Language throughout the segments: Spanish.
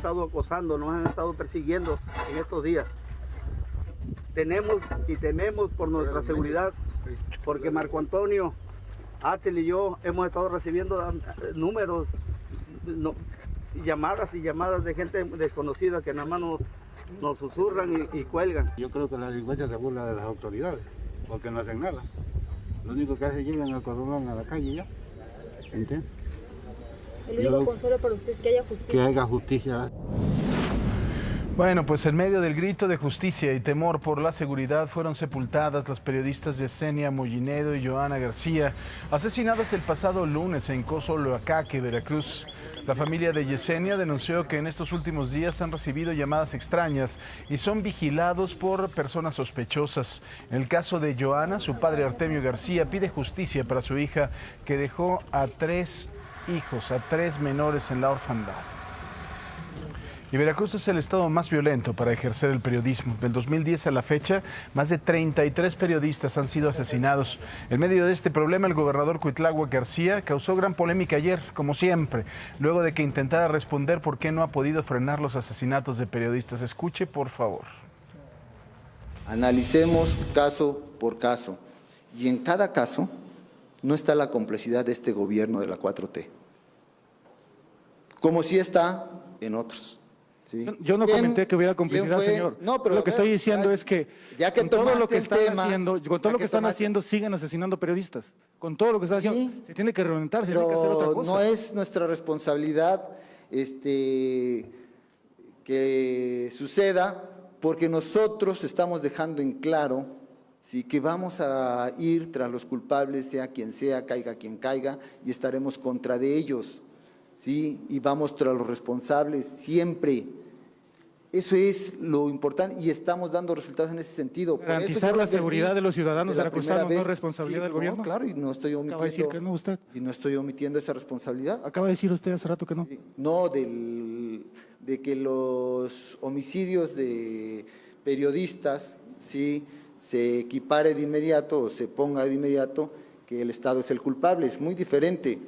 estado acosando, nos han estado persiguiendo en estos días. Tenemos y tememos por nuestra seguridad, porque Marco Antonio, Axel y yo hemos estado recibiendo números, llamadas y llamadas de gente desconocida que nada más nos susurran y cuelgan. Yo creo que la delincuencia se burla de las autoridades, porque no hacen nada. Lo único que hacen es llegan a acorralar a la calle y ya. ¿Entiendes? El único consuelo para usted es que haya justicia. Que haya justicia. Bueno, pues en medio del grito de justicia y temor por la seguridad fueron sepultadas las periodistas Yesenia Mollinedo y Johanna García, asesinadas el pasado lunes en Cozoloacaque, Veracruz. La familia de Yesenia denunció que en estos últimos días han recibido llamadas extrañas y son vigilados por personas sospechosas. En el caso de Johanna, su padre Artemio García pide justicia para su hija, que dejó a 3 hijos, a 3 menores en la orfandad. Y Veracruz es el estado más violento para ejercer el periodismo. Del 2010 a la fecha, más de 33 periodistas han sido asesinados. En medio de este problema, el gobernador Cuitláhuac García causó gran polémica ayer, como siempre, luego de que intentara responder por qué no ha podido frenar los asesinatos de periodistas. Escuche, por favor. Analicemos caso por caso, y en cada caso no está la complicidad de este gobierno de la 4T, como sí está en otros. ¿Sí? Yo no comenté que hubiera complicidad, señor. No, pero lo que estoy diciendo es que, ya que con todo lo que están tema, haciendo, con todo lo que están haciendo, siguen asesinando periodistas. Con todo lo que están haciendo, sí, se tiene que reglamentar, se tiene que hacer otra cosa. No es nuestra responsabilidad que suceda, porque nosotros estamos dejando en claro, sí, que vamos a ir tras los culpables, sea quien sea, caiga quien caiga, y estaremos contra de ellos, sí, y vamos tras los responsables siempre. Eso es lo importante y estamos dando resultados en ese sentido. Garantizar la seguridad de los ciudadanos veracruzanos no es responsabilidad del gobierno. No, claro, y no estoy omitiendo. Acaba de decir que no usted. Y no estoy omitiendo esa responsabilidad. Acaba de decir usted hace rato que no. No, de que los homicidios de periodistas, sí, se equipare de inmediato o se ponga de inmediato que el Estado es el culpable. Es muy diferente.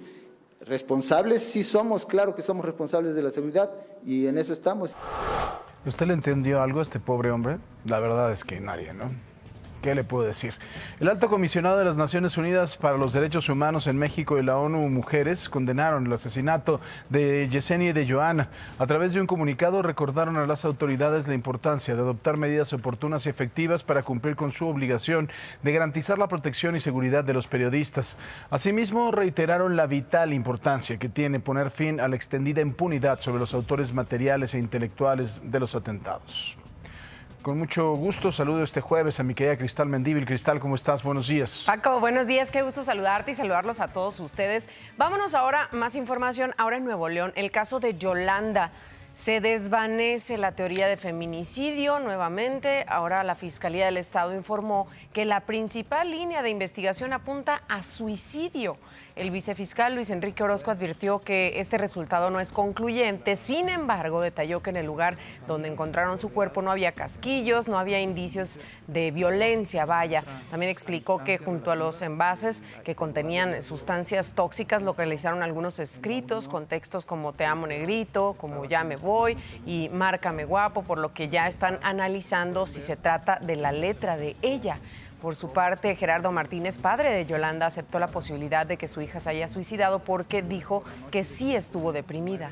Responsables sí somos, claro que somos responsables de la seguridad y en eso estamos. ¿Usted le entendió algo a este pobre hombre? La verdad es que nadie, ¿no? ¿Qué le puedo decir? El alto comisionado de las Naciones Unidas para los Derechos Humanos en México y la ONU Mujeres condenaron el asesinato de Yesenia y de Johanna. A través de un comunicado recordaron a las autoridades la importancia de adoptar medidas oportunas y efectivas para cumplir con su obligación de garantizar la protección y seguridad de los periodistas. Asimismo, reiteraron la vital importancia que tiene poner fin a la extendida impunidad sobre los autores materiales e intelectuales de los atentados. Con mucho gusto saludo este jueves a mi querida Cristal Mendívil. Cristal, ¿cómo estás? Buenos días. Paco, buenos días. Qué gusto saludarte y saludarlos a todos ustedes. Vámonos ahora, más información. Ahora en Nuevo León, el caso de Yolanda. Se desvanece la teoría de feminicidio nuevamente. Ahora la Fiscalía del Estado informó que la principal línea de investigación apunta a suicidio. El vicefiscal Luis Enrique Orozco advirtió que este resultado no es concluyente. Sin embargo, detalló que en el lugar donde encontraron su cuerpo no había casquillos, no había indicios de violencia, vaya. También explicó que junto a los envases que contenían sustancias tóxicas localizaron algunos escritos con textos como "Te amo, negrito", como "Ya me voy" y "Márcame guapo", por lo que ya están analizando si se trata de la letra de ella. Por su parte, Gerardo Martínez, padre de Yolanda, aceptó la posibilidad de que su hija se haya suicidado porque dijo que sí estuvo deprimida.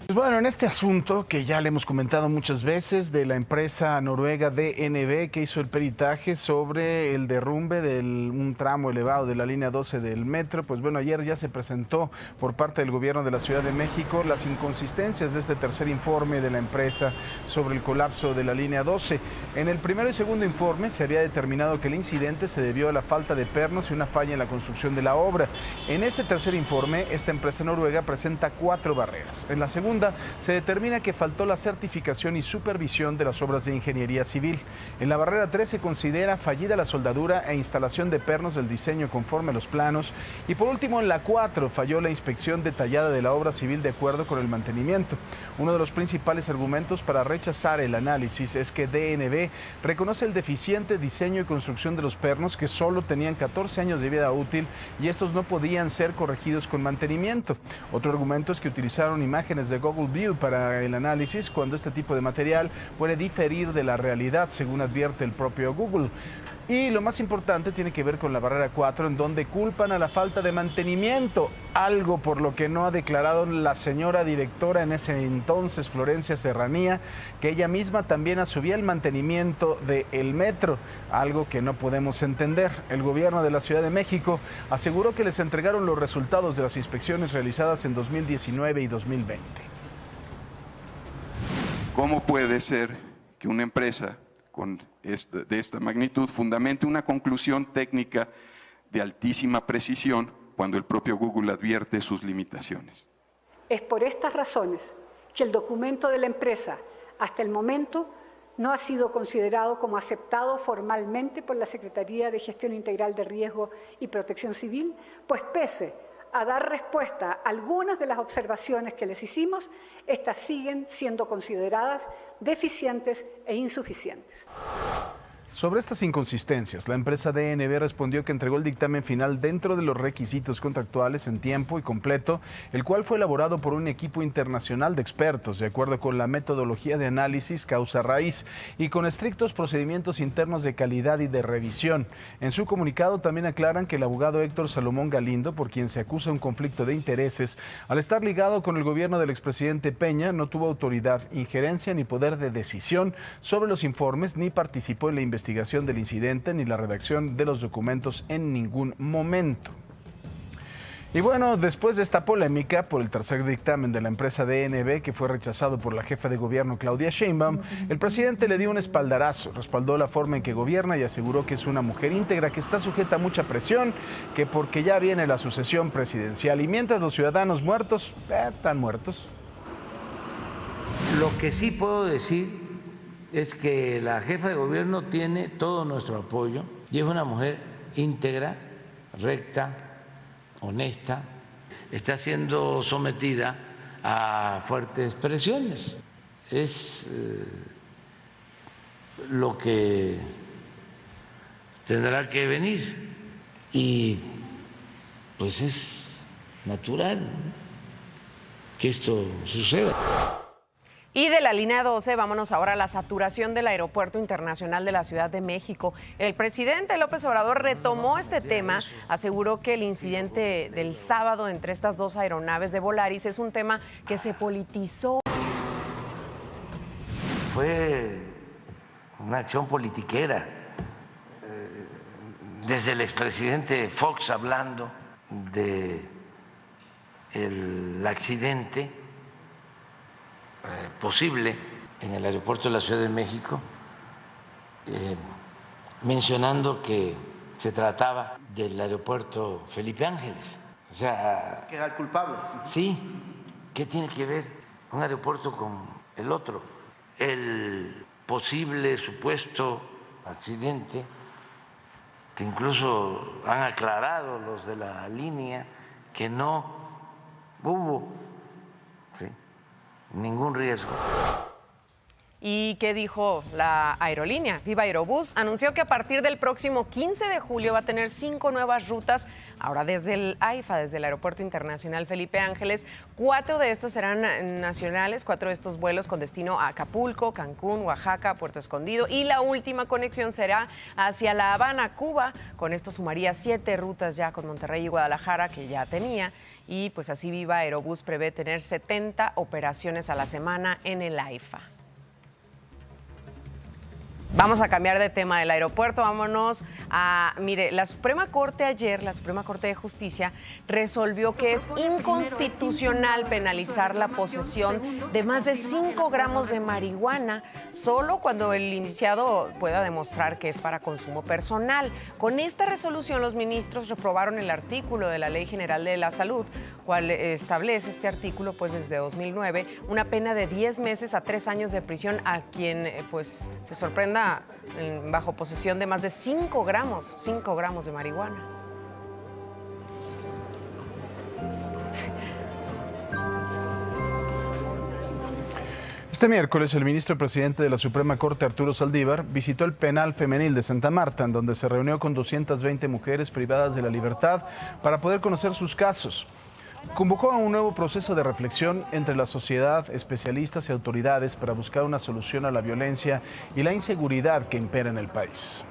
Pues bueno, en este asunto que ya le hemos comentado muchas veces de la empresa noruega DNB que hizo el peritaje sobre el derrumbe de un tramo elevado de la línea 12 del metro, pues bueno, ayer ya se presentó por parte del gobierno de la Ciudad de México las inconsistencias de este tercer informe de la empresa sobre el colapso de la línea 12. En el primero y segundo informe se había determinado que el incidente se debió a la falta de pernos y una falla en la construcción de la obra. En este tercer informe, esta empresa noruega presenta 4 barreras. En la segunda se determina que faltó la certificación y supervisión de las obras de ingeniería civil. En la barrera 3 se considera fallida la soldadura e instalación de pernos del diseño conforme a los planos. Y por último, en la 4 falló la inspección detallada de la obra civil de acuerdo con el mantenimiento. Uno de los principales argumentos para rechazar el análisis es que DNB reconoce el deficiente diseño y construcción de los pernos, que solo tenían 14 años de vida útil y estos no podían ser corregidos con mantenimiento. Otro argumento es que utilizaron imágenes de Google View para el análisis cuando este tipo de material puede diferir de la realidad, según advierte el propio Google. Y lo más importante tiene que ver con la barrera 4, en donde culpan a la falta de mantenimiento, algo por lo que no ha declarado la señora directora en ese entonces, Florencia Serranía, que ella misma también asumía el mantenimiento del metro, algo que no podemos entender. El gobierno de la Ciudad de México aseguró que les entregaron los resultados de las inspecciones realizadas en 2019 y 2020. ¿Cómo puede ser que una empresa de esta magnitud fundamente una conclusión técnica de altísima precisión cuando el propio Google advierte sus limitaciones? Es por estas razones que el documento de la empresa hasta el momento no ha sido considerado como aceptado formalmente por la Secretaría de Gestión Integral de Riesgo y Protección Civil, pues pese a dar respuesta a algunas de las observaciones que les hicimos, estas siguen siendo consideradas deficientes e insuficientes. Sobre estas inconsistencias, la empresa DNB respondió que entregó el dictamen final dentro de los requisitos contractuales en tiempo y completo, el cual fue elaborado por un equipo internacional de expertos, de acuerdo con la metodología de análisis causa-raíz y con estrictos procedimientos internos de calidad y de revisión. En su comunicado también aclaran que el abogado Héctor Salomón Galindo, por quien se acusa un conflicto de intereses, al estar ligado con el gobierno del expresidente Peña, no tuvo autoridad, injerencia ni poder de decisión sobre los informes, ni participó en la investigación del incidente ni la redacción de los documentos en ningún momento. Y bueno, después de esta polémica por el tercer dictamen de la empresa DNB, que fue rechazado por la jefa de gobierno Claudia Sheinbaum, el presidente le dio un espaldarazo, respaldó la forma en que gobierna y aseguró que es una mujer íntegra que está sujeta a mucha presión, que porque ya viene la sucesión presidencial y mientras los ciudadanos muertos, están muertos. Lo que sí puedo decir es que la jefa de gobierno tiene todo nuestro apoyo y es una mujer íntegra, recta, honesta. Está siendo sometida a fuertes presiones. Es lo que tendrá que venir y pues es natural que esto suceda. Y de la línea 12, vámonos ahora a la saturación del Aeropuerto Internacional de la Ciudad de México. El presidente López Obrador retomó este tema, aseguró que el incidente del sábado entre estas dos aeronaves de Volaris es un tema que se politizó. Fue una acción politiquera, desde el expresidente Fox hablando del accidente posible en el aeropuerto de la Ciudad de México, mencionando que se trataba del aeropuerto Felipe Ángeles. O sea, que era el culpable. Sí, ¿qué tiene que ver un aeropuerto con el otro? El posible supuesto accidente, que incluso han aclarado los de la línea que no hubo, ¿sí?, ningún riesgo. ¿Y qué dijo la aerolínea? Viva Aerobús anunció que a partir del próximo 15 de julio va a tener 5 nuevas rutas, ahora desde el AIFA, desde el Aeropuerto Internacional Felipe Ángeles. 4 de estos serán nacionales, 4 de estos vuelos con destino a Acapulco, Cancún, Oaxaca, Puerto Escondido, y la última conexión será hacia La Habana, Cuba. Con esto sumaría 7 rutas ya con Monterrey y Guadalajara, que ya tenía. Y pues así Viva Aerobús prevé tener 70 operaciones a la semana en el AIFA. Vamos a cambiar de tema del aeropuerto, vámonos a, mire, la Suprema Corte ayer, la Suprema Corte de Justicia, resolvió que es inconstitucional penalizar la posesión de más de 5 gramos de marihuana, solo cuando el indiciado pueda demostrar que es para consumo personal. Con esta resolución, los ministros reprobaron el artículo de la Ley General de la Salud, cual establece este artículo, pues desde 2009, una pena de 10 meses a 3 años de prisión a quien, pues, se sorprenda bajo posesión de más de 5 gramos de marihuana. Este miércoles, el ministro presidente de la Suprema Corte, Arturo Saldívar, visitó el penal femenil de Santa Marta, en donde se reunió con 220 mujeres privadas de la libertad para poder conocer sus casos. convocó a un nuevo proceso de reflexión entre la sociedad, especialistas y autoridades para buscar una solución a la violencia y la inseguridad que impera en el país.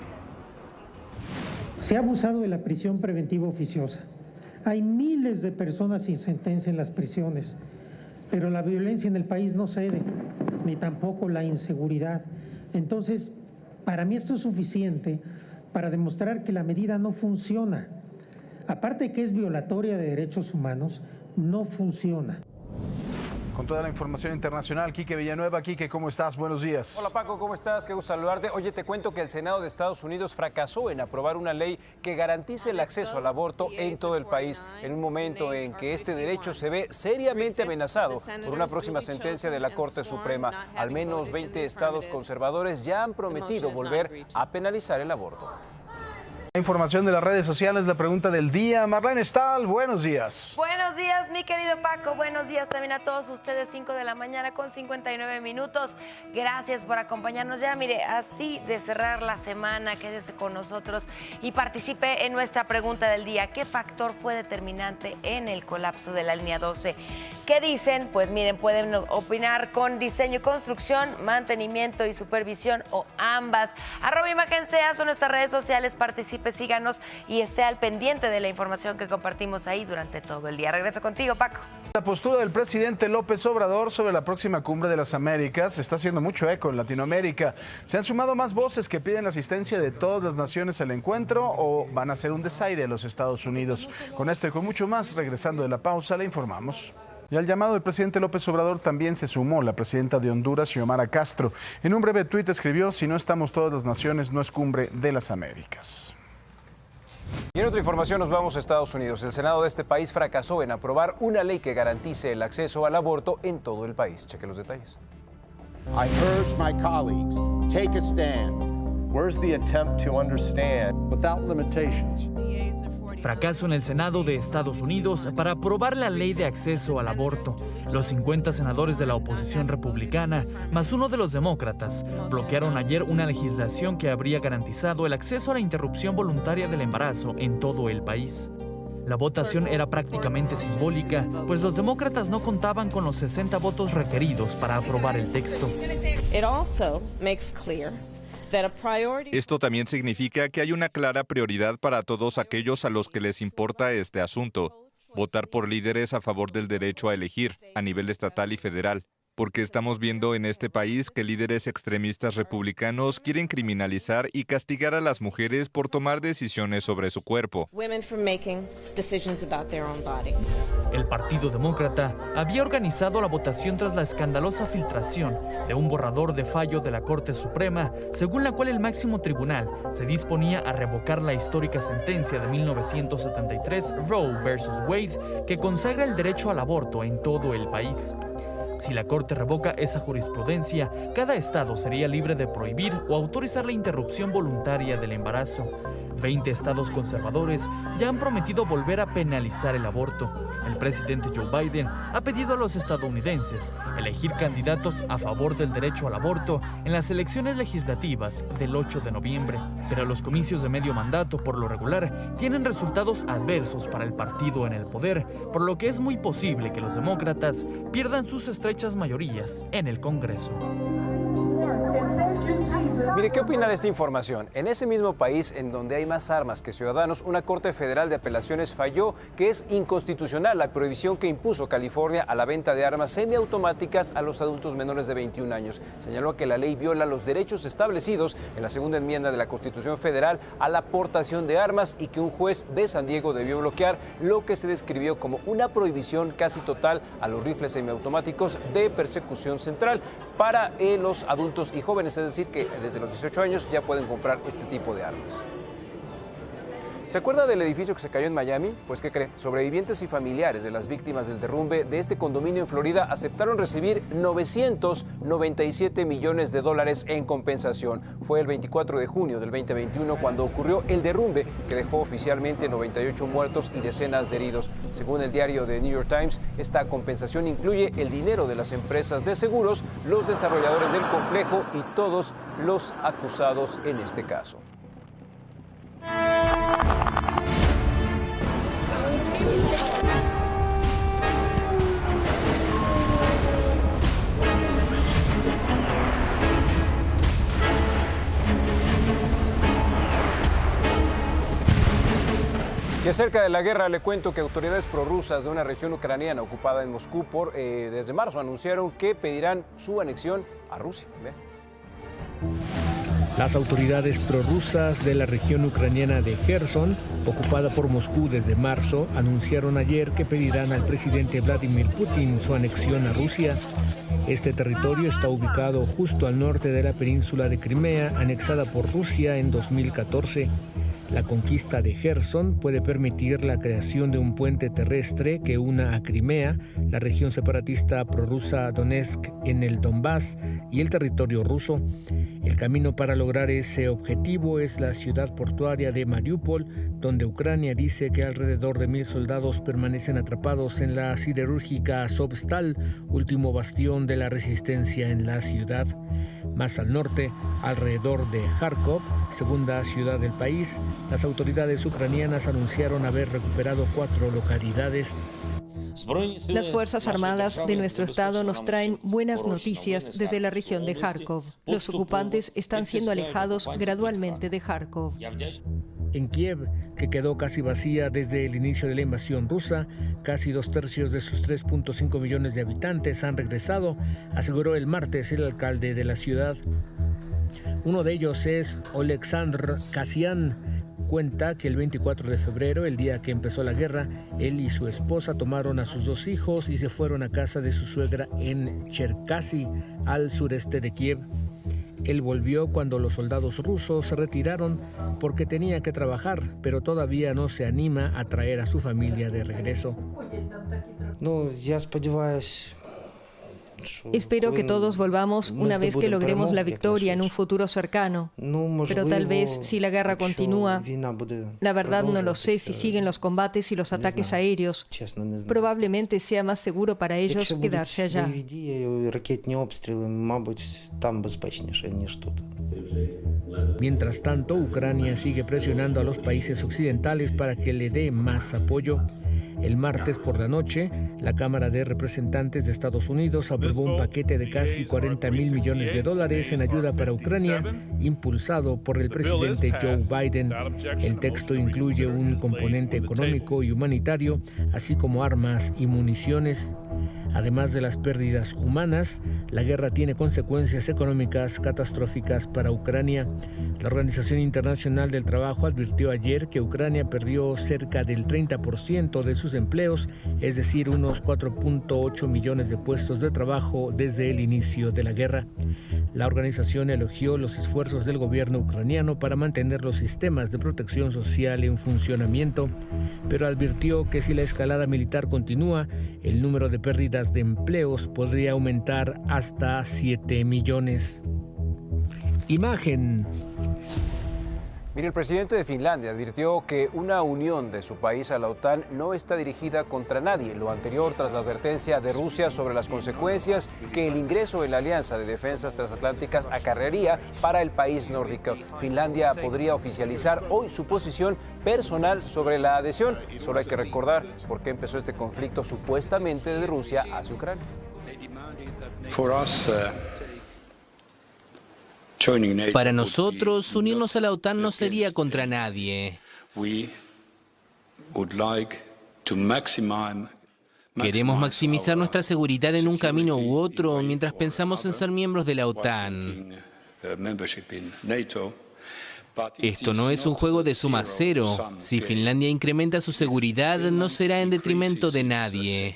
Se ha abusado de la prisión preventiva oficiosa. Hay miles de personas sin sentencia en las prisiones, pero la violencia en el país no cede, ni tampoco la inseguridad. Entonces, para mí esto es suficiente para demostrar que la medida no funciona. Aparte de que es violatoria de derechos humanos, no funciona. Con toda la información internacional, Quique Villanueva. Quique, ¿cómo estás? Buenos días. Hola Paco, ¿cómo estás? Qué gusto saludarte. Oye, te cuento que el Senado de Estados Unidos fracasó en aprobar una ley que garantice el acceso al aborto en todo el país, en un momento en que este derecho se ve seriamente amenazado por una próxima sentencia de la Corte Suprema. Al menos 20 estados conservadores ya han prometido volver a penalizar el aborto. Información de las redes sociales, la pregunta del día. Marlene Stahl, buenos días. Buenos días, mi querido Paco. Buenos días también a todos ustedes. 5 de la mañana con 59 minutos. Gracias por acompañarnos. Ya, mire, así de cerrar la semana, quédese con nosotros y participe en nuestra pregunta del día. ¿Qué factor fue determinante en el colapso de la línea 12? ¿Qué dicen? Pues miren, pueden opinar con diseño y construcción, mantenimiento y supervisión o ambas. @ImagenSea son nuestras redes sociales. Participe, síganos y esté al pendiente de la información que compartimos ahí durante todo el día. Regreso contigo, Paco. La postura del presidente López Obrador sobre la próxima Cumbre de las Américas está haciendo mucho eco en Latinoamérica. ¿Se han sumado más voces que piden la asistencia de todas las naciones al encuentro o van a hacer un desaire a los Estados Unidos? Con esto y con mucho más, regresando de la pausa, le informamos. Y al llamado del presidente López Obrador también se sumó la presidenta de Honduras, Xiomara Castro. En un breve tuit escribió: si no estamos todas las naciones, no es Cumbre de las Américas. Y en otra información nos vamos a Estados Unidos. El Senado de este país fracasó en aprobar una ley que garantice el acceso al aborto en todo el país. Cheque los detalles. I urge my colleagues, take a stand. Where's the attempt to understand? Without limitations. Fracaso en el Senado de Estados Unidos para aprobar la ley de acceso al aborto. Los 50 senadores de la oposición republicana, más uno de los demócratas, bloquearon ayer una legislación que habría garantizado el acceso a la interrupción voluntaria del embarazo en todo el país. La votación era prácticamente simbólica, pues los demócratas no contaban con los 60 votos requeridos para aprobar el texto. Esto también significa que hay una clara prioridad para todos aquellos a los que les importa este asunto: votar por líderes a favor del derecho a elegir, a nivel estatal y federal. Porque estamos viendo en este país que líderes extremistas republicanos quieren criminalizar y castigar a las mujeres por tomar decisiones sobre su cuerpo. El Partido Demócrata había organizado la votación tras la escandalosa filtración de un borrador de fallo de la Corte Suprema, según la cual el máximo tribunal se disponía a revocar la histórica sentencia de 1973, Roe versus Wade, que consagra el derecho al aborto en todo el país. Si la Corte revoca esa jurisprudencia, cada estado sería libre de prohibir o autorizar la interrupción voluntaria del embarazo. 20 estados conservadores ya han prometido volver a penalizar el aborto. El presidente Joe Biden ha pedido a los estadounidenses elegir candidatos a favor del derecho al aborto en las elecciones legislativas del 8 de noviembre. Pero los comicios de medio mandato, por lo regular, tienen resultados adversos para el partido en el poder, por lo que es muy posible que los demócratas pierdan sus estrechas mayorías en el Congreso. Mire, ¿qué opina de esta información? En ese mismo país, en donde hay más armas que ciudadanos, una Corte Federal de Apelaciones falló que es inconstitucional la prohibición que impuso California a la venta de armas semiautomáticas a los adultos menores de 21 años. Señaló que la ley viola los derechos establecidos en la segunda enmienda de la Constitución Federal a la portación de armas y que un juez de San Diego debió bloquear lo que se describió como una prohibición casi total a los rifles semiautomáticos de persecución central para los adultos y jóvenes, es decir, que desde los 18 años ya pueden comprar este tipo de armas. ¿Se acuerda del edificio que se cayó en Miami? Pues, ¿qué cree? Sobrevivientes y familiares de las víctimas del derrumbe de este condominio en Florida aceptaron recibir $997 millones en compensación. Fue el 24 de junio del 2021 cuando ocurrió el derrumbe que dejó oficialmente 98 muertos y decenas de heridos. Según el diario The New York Times, esta compensación incluye el dinero de las empresas de seguros, los desarrolladores del complejo y todos los acusados en este caso. Y acerca de la guerra, le cuento que autoridades prorrusas de una región ucraniana ocupada en Moscú desde marzo anunciaron que pedirán su anexión a Rusia. Ve. Las autoridades prorrusas de la región ucraniana de Kherson, ocupada por Moscú desde marzo, anunciaron ayer que pedirán al presidente Vladimir Putin su anexión a Rusia. Este territorio está ubicado justo al norte de la península de Crimea, anexada por Rusia en 2014. La conquista de Kherson puede permitir la creación de un puente terrestre que una a Crimea, la región separatista prorrusa Donetsk en el Donbass y el territorio ruso. El camino para lograr ese objetivo es la ciudad portuaria de Mariupol, donde Ucrania dice que alrededor de 1.000 soldados permanecen atrapados en la siderúrgica Azovstal, último bastión de la resistencia en la ciudad. Más al norte, alrededor de Kharkov, segunda ciudad del país, las autoridades ucranianas anunciaron haber recuperado 4 localidades. Las Fuerzas Armadas de nuestro estado nos traen buenas noticias desde la región de Kharkov. Los ocupantes están siendo alejados gradualmente de Kharkov. En Kiev, que quedó casi vacía desde el inicio de la invasión rusa, casi 2/3 de sus 3.5 millones de habitantes han regresado, aseguró el martes el alcalde de la ciudad. Uno de ellos es Oleksandr Kasyan. Cuenta que el 24 de febrero, el día que empezó la guerra, él y su esposa tomaron a sus 2 hijos y se fueron a casa de su suegra en Cherkasy, al sureste de Kiev. Él volvió cuando los soldados rusos se retiraron porque tenía que trabajar, pero todavía no se anima a traer a su familia de regreso. Espero que todos volvamos una vez que logremos la victoria en un futuro cercano. Pero tal vez si la guerra continúa, la verdad no lo sé si siguen los combates y los ataques aéreos. Probablemente sea más seguro para ellos quedarse allá. Mientras tanto, Ucrania sigue presionando a los países occidentales para que le dé más apoyo. El martes por la noche, la Cámara de Representantes de Estados Unidos aprobó un paquete de casi $40.000 millones en ayuda para Ucrania, impulsado por el presidente Joe Biden. El texto incluye un componente económico y humanitario, así como armas y municiones. Además de las pérdidas humanas, la guerra tiene consecuencias económicas catastróficas para Ucrania. La Organización Internacional del Trabajo advirtió ayer que Ucrania perdió cerca del 30% de sus empleos, es decir, unos 4.8 millones de puestos de trabajo desde el inicio de la guerra. La organización elogió los esfuerzos del gobierno ucraniano para mantener los sistemas de protección social en funcionamiento, pero advirtió que si la escalada militar continúa, el número de pérdidas de empleos podría aumentar hasta 7 millones. Imagen. Mire, el presidente de Finlandia advirtió que una unión de su país a la OTAN no está dirigida contra nadie. Lo anterior tras la advertencia de Rusia sobre las consecuencias que el ingreso en la Alianza de Defensas Transatlánticas acarrearía para el país nórdico. Finlandia podría oficializar hoy su posición personal sobre la adhesión. Solo hay que recordar por qué empezó este conflicto supuestamente de Rusia hacia Ucrania. Para nosotros, unirnos a la OTAN no sería contra nadie. Queremos maximizar nuestra seguridad en un camino u otro mientras pensamos en ser miembros de la OTAN. Esto no es un juego de suma cero. Si Finlandia incrementa su seguridad, no será en detrimento de nadie.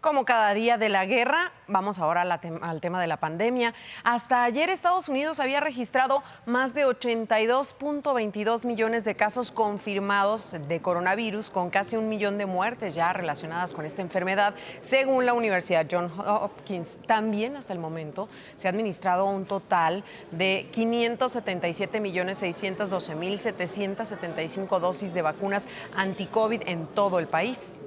Como cada día de la guerra, vamos ahora al tema de la pandemia. Hasta ayer Estados Unidos había registrado más de 82.22 millones de casos confirmados de coronavirus, con casi 1 millón de muertes ya relacionadas con esta enfermedad, según la Universidad Johns Hopkins. También hasta el momento se ha administrado un total de 577.612.775 dosis de vacunas anti-COVID en todo el país.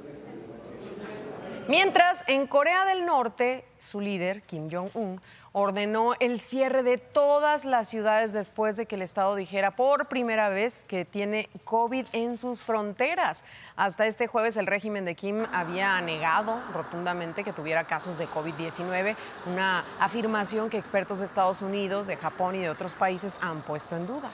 Mientras, en Corea del Norte, su líder, Kim Jong-un, ordenó el cierre de todas las ciudades después de que el estado dijera por primera vez que tiene COVID en sus fronteras. Hasta este jueves el régimen de Kim había negado rotundamente que tuviera casos de COVID-19, una afirmación que expertos de Estados Unidos, de Japón y de otros países han puesto en duda.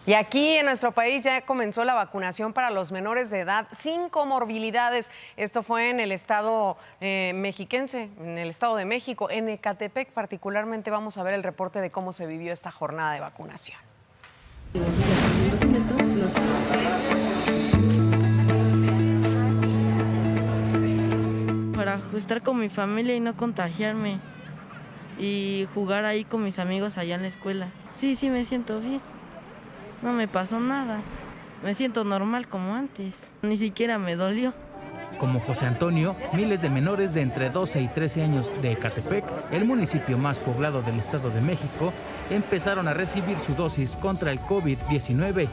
Y aquí en nuestro país ya comenzó la vacunación para los menores de edad sin comorbilidades. Esto fue en el estado mexiquense, en el estado de México, en Ecatepec particularmente. Vamos a ver el reporte de cómo se vivió esta jornada de vacunación. Para estar con mi familia y no contagiarme y jugar ahí con mis amigos allá en la escuela. Sí, me siento bien. No me pasó nada. Me siento normal como antes. Ni siquiera me dolió. Como José Antonio, miles de menores de entre 12 y 13 años de Ecatepec, el municipio más poblado del Estado de México, empezaron a recibir su dosis contra el COVID-19.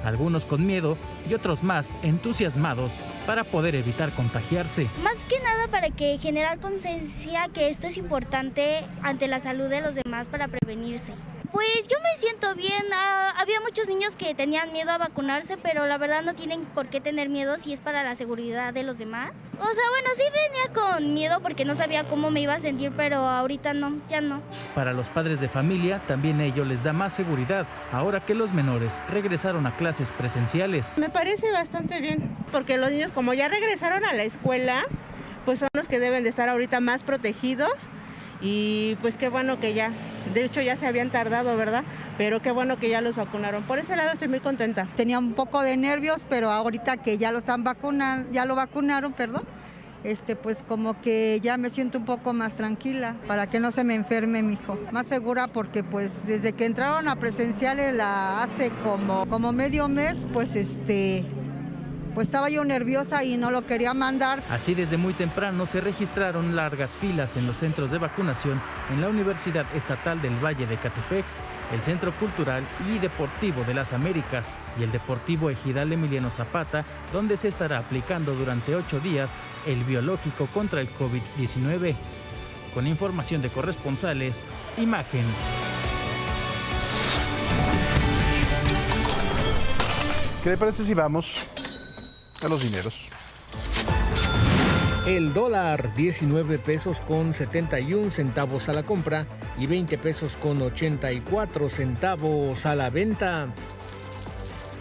Algunos con miedo y otros más entusiasmados para poder evitar contagiarse. Más que nada para que generar conciencia que esto es importante ante la salud de los demás para prevenirse. Pues yo me siento bien. Había muchos niños que tenían miedo a vacunarse, pero la verdad no tienen por qué tener miedo si es para la seguridad de los demás. O sea, bueno, sí venía con miedo porque no sabía cómo me iba a sentir, pero ahorita no, ya no. Para los padres de familia, también ello les da más seguridad ahora que los menores regresaron a clases presenciales. Me parece bastante bien, porque los niños como ya regresaron a la escuela, pues son los que deben de estar ahorita más protegidos. Y pues qué bueno que ya, de hecho ya se habían tardado, ¿verdad? Pero qué bueno que ya los vacunaron. Por ese lado estoy muy contenta. Tenía un poco de nervios, pero ahorita que ya lo están vacunando, ya lo vacunaron, perdón, pues como que ya me siento un poco más tranquila para que no se me enferme mi hijo. Más segura porque pues desde que entraron a presenciales hace como medio mes, pues pues estaba yo nerviosa y no lo quería mandar. Así desde muy temprano se registraron largas filas en los centros de vacunación en la Universidad Estatal del Valle de Ecatepec, el Centro Cultural y Deportivo de las Américas y el Deportivo Ejidal Emiliano Zapata, donde se estará aplicando durante 8 días el biológico contra el COVID-19. Con información de corresponsales, Imagen. ¿Qué le parece si vamos a los dineros? El dólar, 19 pesos con 71 centavos a la compra y 20 pesos con 84 centavos a la venta.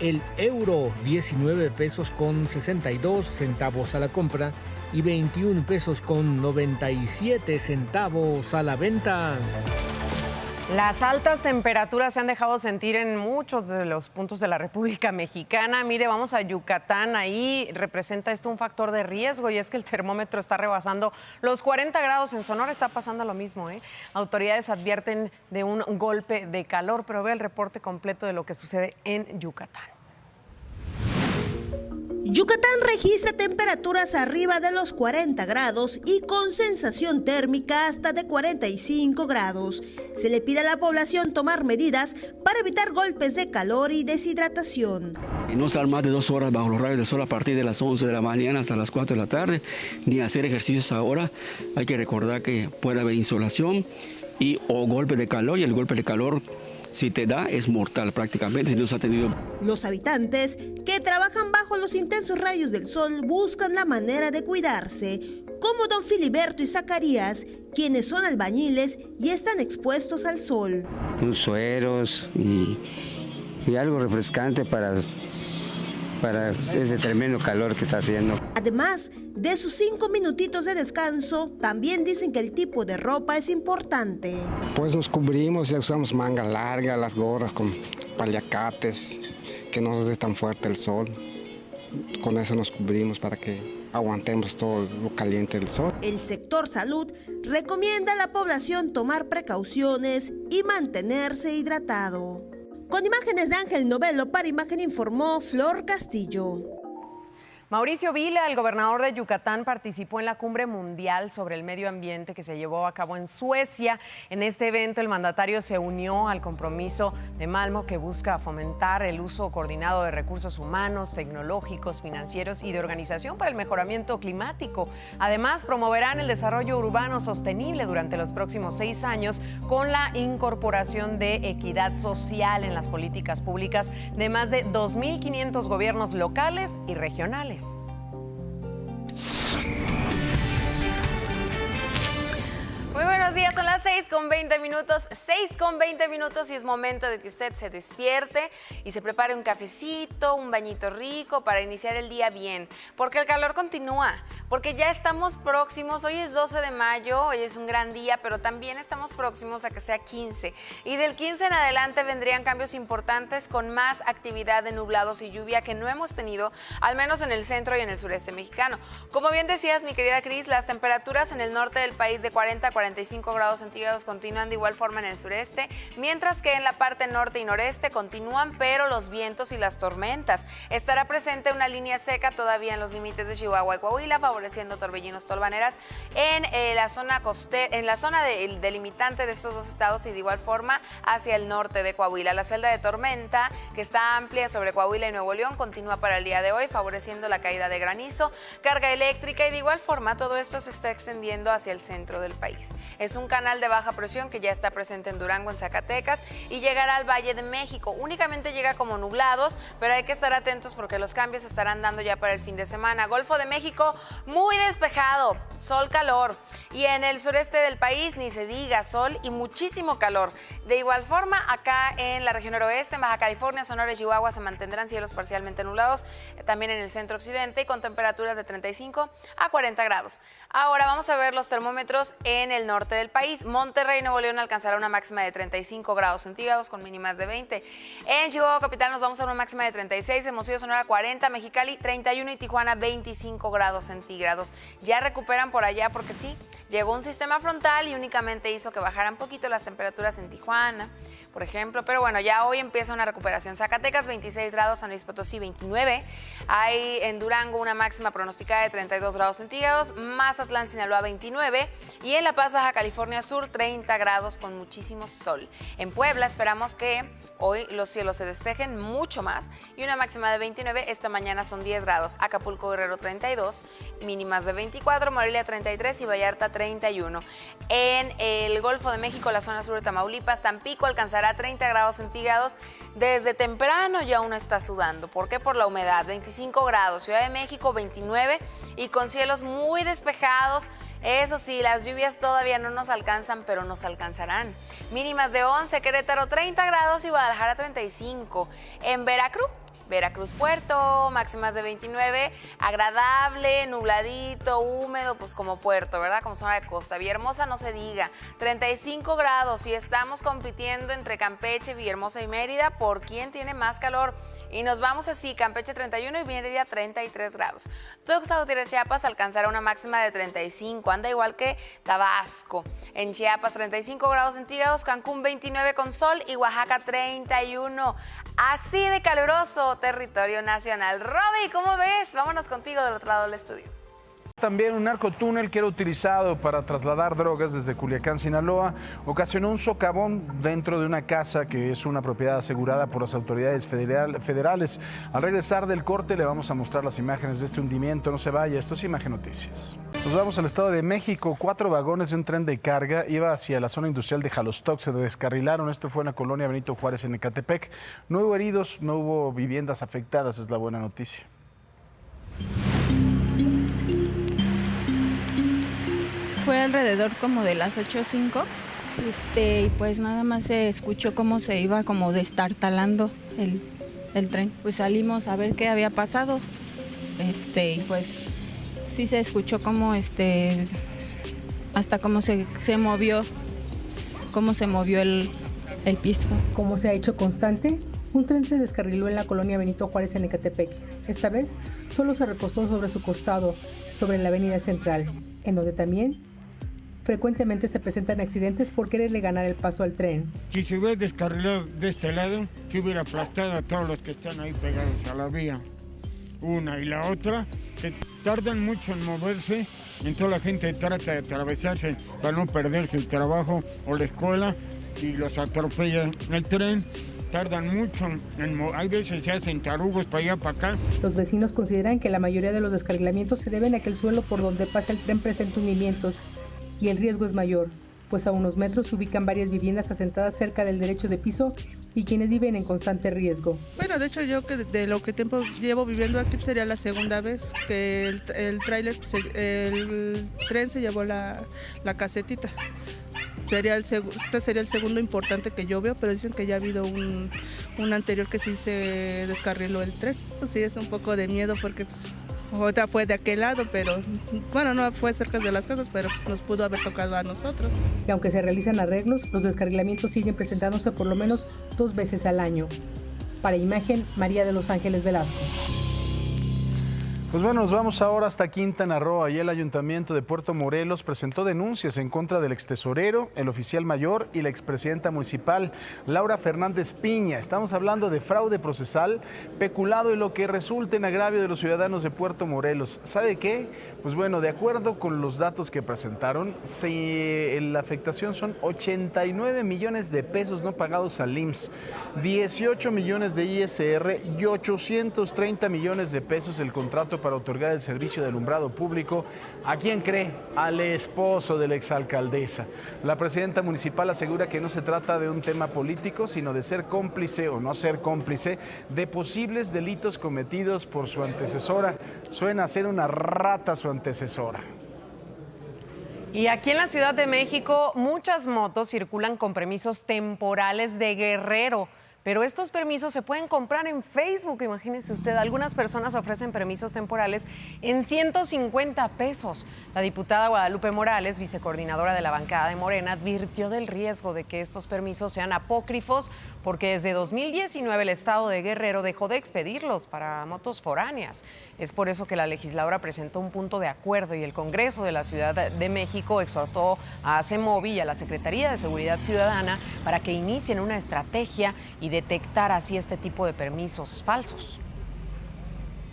El euro, 19 pesos con 62 centavos a la compra y 21 pesos con 97 centavos a la venta. Las altas temperaturas se han dejado sentir en muchos de los puntos de la República Mexicana. Mire, vamos a Yucatán, ahí representa esto un factor de riesgo y es que el termómetro está rebasando los 40 grados. En Sonora está pasando lo mismo, ¿eh? Autoridades advierten de un golpe de calor, pero ve el reporte completo de lo que sucede en Yucatán. Yucatán registra temperaturas arriba de los 40 grados y con sensación térmica hasta de 45 grados. Se le pide a la población tomar medidas para evitar golpes de calor y deshidratación. Y no estar más de 2 horas bajo los rayos del sol a partir de las 11 de la mañana hasta las 4 de la tarde, ni hacer ejercicios ahora. Hay que recordar que puede haber insolación o golpe de calor, y el golpe de calor, si te da, es mortal prácticamente, si no se ha tenido. Los habitantes que trabajan bajo los intensos rayos del sol buscan la manera de cuidarse, como don Filiberto y Zacarías, quienes son albañiles y están expuestos al sol. Unos sueros y algo refrescante para ese tremendo calor que está haciendo. Además de sus 5 minutitos de descanso, también dicen que el tipo de ropa es importante. Pues nos cubrimos, ya usamos manga larga, las gorras con paliacates, que no nos dé tan fuerte el sol. Con eso nos cubrimos para que aguantemos todo lo caliente del sol. El sector salud recomienda a la población tomar precauciones y mantenerse hidratado. Con imágenes de Ángel Novelo, para Imagen informó Flor Castillo. Mauricio Vila, el gobernador de Yucatán, participó en la Cumbre Mundial sobre el Medio Ambiente que se llevó a cabo en Suecia. En este evento, el mandatario se unió al compromiso de Malmö, que busca fomentar el uso coordinado de recursos humanos, tecnológicos, financieros y de organización para el mejoramiento climático. Además, promoverán el desarrollo urbano sostenible durante los próximos 6 años con la incorporación de equidad social en las políticas públicas de más de 2.500 gobiernos locales y regionales. Muy buenos días, son las 6:20 minutos, 6:20 minutos y es momento de que usted se despierte y se prepare un cafecito, un bañito rico para iniciar el día bien, porque el calor continúa, porque ya estamos próximos, hoy es 12 de mayo, hoy es un gran día, pero también estamos próximos a que sea 15 y del 15 en adelante vendrían cambios importantes con más actividad de nublados y lluvia que no hemos tenido, al menos en el centro y en el sureste mexicano. Como bien decías, mi querida Cris, las temperaturas en el norte del país de 40 a 45 grados centígrados continúan de igual forma en el sureste, mientras que en la parte norte y noreste continúan, pero los vientos y las tormentas. Estará presente una línea seca todavía en los límites de Chihuahua y Coahuila, favoreciendo torbellinos tolvaneras en la zona delimitante de estos dos estados y de igual forma hacia el norte de Coahuila. La celda de tormenta, que está amplia sobre Coahuila y Nuevo León, continúa para el día de hoy, favoreciendo la caída de granizo, carga eléctrica y de igual forma todo esto se está extendiendo hacia el centro del país. Es un canal de baja presión que ya está presente en Durango, en Zacatecas, y llegará al Valle de México. Únicamente llega como nublados, pero hay que estar atentos porque los cambios se estarán dando ya para el fin de semana. Golfo de México, muy despejado, sol, calor. Y en el sureste del país, ni se diga, sol y muchísimo calor. De igual forma, acá en la región noroeste, en Baja California, Sonora y Chihuahua, se mantendrán cielos parcialmente nublados, también en el centro occidente, y con temperaturas de 35 a 40 grados. Ahora vamos a ver los termómetros en el norte del país. Monterrey, Nuevo León, alcanzará una máxima de 35 grados centígrados con mínimas de 20. En Chihuahua capital nos vamos a una máxima de 36, Hermosillo, Sonora 40, Mexicali 31 y Tijuana 25 grados centígrados. Ya recuperan por allá porque sí, llegó un sistema frontal y únicamente hizo que bajaran un poquito las temperaturas en Tijuana, por ejemplo, pero bueno, ya hoy empieza una recuperación. Zacatecas 26 grados, San Luis Potosí 29, hay en Durango una máxima pronosticada de 32 grados centígrados, Mazatlán, Sinaloa 29 y en La Paz, Baja California Sur 30 grados con muchísimo sol. En Puebla esperamos que hoy los cielos se despejen mucho más y una máxima de 29, esta mañana son 10 grados, Acapulco, Guerrero 32, mínimas de 24, Morelia 33 y Vallarta 31. En el Golfo de México, la zona sur de Tamaulipas, Tampico alcanzará 30 grados centígrados. Desde temprano ya uno está sudando. ¿Por qué? Por la humedad. 25 grados. Ciudad de México 29 y con cielos muy despejados. Eso sí, las lluvias todavía no nos alcanzan, pero nos alcanzarán. Mínimas de 11, Querétaro 30 grados y Guadalajara 35. En Veracruz Puerto, máximas de 29, agradable, nubladito, húmedo, pues como puerto, ¿verdad? Como zona de costa. Villahermosa no se diga, 35 grados y estamos compitiendo entre Campeche, Villahermosa y Mérida por quién tiene más calor. Y nos vamos así, Campeche 31 y Mérida 33 grados. Tuxtla Gutiérrez, Chiapas alcanzará una máxima de 35, anda igual que Tabasco. En Chiapas 35 grados centígrados, Cancún 29 con sol y Oaxaca 31. Así de caluroso territorio nacional. Roby, ¿cómo ves? Vámonos contigo del otro lado del estudio. También un narcotúnel que era utilizado para trasladar drogas desde Culiacán, Sinaloa, ocasionó un socavón dentro de una casa que es una propiedad asegurada por las autoridades federales. Al regresar del corte le vamos a mostrar las imágenes de este hundimiento. No se vaya, esto es Imagen Noticias. Nos vamos al Estado de México. 4 vagones de un tren de carga iba hacia la zona industrial de Jalostoc. Se descarrilaron. Esto fue en la colonia Benito Juárez, en Ecatepec. No hubo heridos, no hubo viviendas afectadas, es la buena noticia. Fue alrededor como de las 8:05, y pues nada más se escuchó cómo se iba como destartalando el tren. Pues salimos a ver qué había pasado, y pues sí se escuchó como hasta cómo se movió el piso. Como se ha hecho constante, un tren se descarriló en la colonia Benito Juárez en Ecatepec. Esta vez solo se recostó sobre su costado, sobre la avenida central, en donde también frecuentemente se presentan accidentes por quererle ganar el paso al tren. Si se hubiera descarrilado de este lado, se hubiera aplastado a todos los que están ahí pegados a la vía. Una y la otra, que tardan mucho en moverse, entonces la gente trata de atravesarse para no perderse el trabajo o la escuela y los atropella el tren. Tardan mucho, hay veces se hacen tarugos para allá, para acá. Los vecinos consideran que la mayoría de los descarrilamientos se deben a que el suelo por donde pasa el tren presenta hundimientos y el riesgo es mayor, pues a unos metros se ubican varias viviendas asentadas cerca del derecho de piso y quienes viven en constante riesgo. Bueno, de hecho yo que de lo que tiempo llevo viviendo aquí sería la segunda vez que el tren se llevó la casetita. Este sería el segundo importante que yo veo, pero dicen que ya ha habido un anterior que sí se descarriló el tren. Pues sí, es un poco de miedo porque pues, otra fue de aquel lado, pero bueno, no fue cerca de las casas, pero pues, nos pudo haber tocado a nosotros. Y aunque se realizan arreglos, los descarrilamientos siguen presentándose por lo menos 2 veces al año. Para Imagen, María de los Ángeles Velasco. Pues bueno, nos vamos ahora hasta Quintana Roo. Allí el Ayuntamiento de Puerto Morelos presentó denuncias en contra del extesorero, el oficial mayor y la expresidenta municipal, Laura Fernández Piña. Estamos hablando de fraude procesal, peculado y lo que resulta en agravio de los ciudadanos de Puerto Morelos. ¿Sabe qué? Pues bueno, de acuerdo con los datos que presentaron, la afectación son 89 millones de pesos no pagados al IMSS, 18 millones de ISR y 830 millones de pesos el contrato para otorgar el servicio de alumbrado público. ¿A quién cree? Al esposo de la exalcaldesa. La presidenta municipal asegura que no se trata de un tema político, sino de ser cómplice o no ser cómplice de posibles delitos cometidos por su antecesora. Suena a ser una rata su antecesora. Y aquí en la Ciudad de México, muchas motos circulan con permisos temporales de Guerrero. Pero estos permisos se pueden comprar en Facebook, imagínese usted. Algunas personas ofrecen permisos temporales en 150 pesos. La diputada Guadalupe Morales, vicecoordinadora de la bancada de Morena, advirtió del riesgo de que estos permisos sean apócrifos porque desde 2019 el estado de Guerrero dejó de expedirlos para motos foráneas. Es por eso que la legisladora presentó un punto de acuerdo y el Congreso de la Ciudad de México exhortó a CEMOVI y a la Secretaría de Seguridad Ciudadana para que inicien una estrategia y detectar así este tipo de permisos falsos.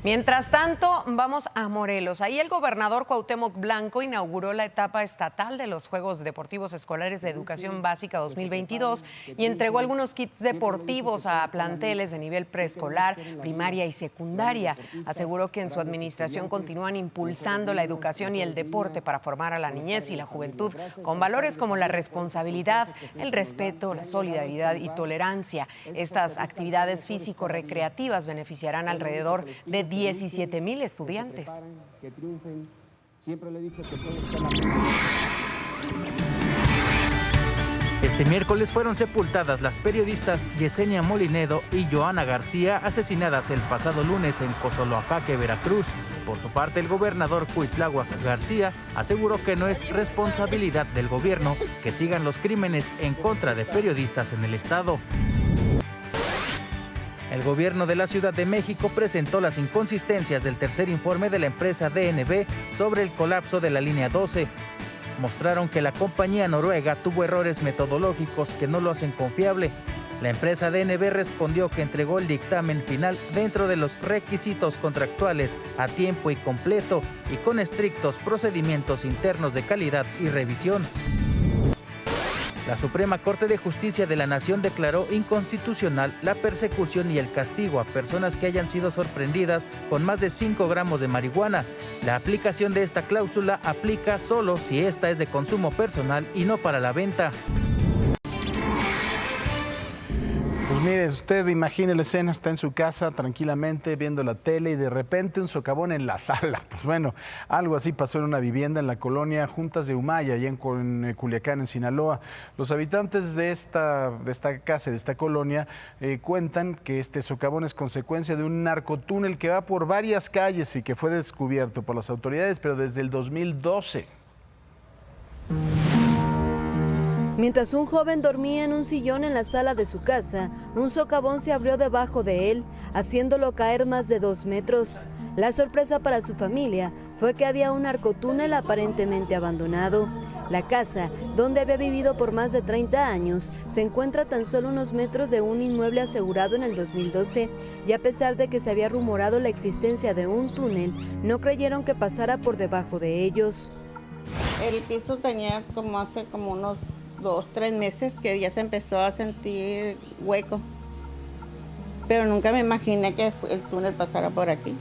Mientras tanto, vamos a Morelos. Ahí el gobernador Cuauhtémoc Blanco inauguró la etapa estatal de los Juegos Deportivos Escolares de Educación Básica 2022 y entregó algunos kits deportivos a planteles de nivel preescolar, primaria y secundaria. Aseguró que en su administración continúan impulsando la educación y el deporte para formar a la niñez y la juventud con valores como la responsabilidad, el respeto, la solidaridad y tolerancia. Estas actividades físico-recreativas beneficiarán alrededor de 17,000 estudiantes. Este miércoles fueron sepultadas las periodistas Yesenia Molinedo y Joana García, asesinadas el pasado lunes en Cozoloacaque, Veracruz. Por su parte, el gobernador Cuitláhuac García aseguró que no es responsabilidad del gobierno que sigan los crímenes en contra de periodistas en el estado. El gobierno de la Ciudad de México presentó las inconsistencias del tercer informe de la empresa DNB sobre el colapso de la línea 12. Mostraron que la compañía noruega tuvo errores metodológicos que no lo hacen confiable. La empresa DNB respondió que entregó el dictamen final dentro de los requisitos contractuales a tiempo y completo y con estrictos procedimientos internos de calidad y revisión. La Suprema Corte de Justicia de la Nación declaró inconstitucional la persecución y el castigo a personas que hayan sido sorprendidas con más de 5 gramos de marihuana. La aplicación de esta cláusula aplica solo si esta es de consumo personal y no para la venta. Pues mire, usted imagine la escena, está en su casa tranquilamente viendo la tele y de repente un socavón en la sala. Pues bueno, algo así pasó en una vivienda en la colonia Juntas de Humaya, allá en Culiacán, en Sinaloa. Los habitantes de esta casa, de esta colonia, cuentan que este socavón es consecuencia de un narcotúnel que va por varias calles y que fue descubierto por las autoridades, pero desde el 2012. Mientras un joven dormía en un sillón en la sala de su casa, un socavón se abrió debajo de él, haciéndolo caer más de 2 metros. La sorpresa para su familia fue que había un narcotúnel aparentemente abandonado. La casa, donde había vivido por más de 30 años, se encuentra a tan solo unos metros de un inmueble asegurado en el 2012 y a pesar de que se había rumorado la existencia de un túnel, no creyeron que pasara por debajo de ellos. El piso tenía hace unos 2-3 meses que ya se empezó a sentir hueco, pero nunca me imaginé que el túnel pasara por aquí.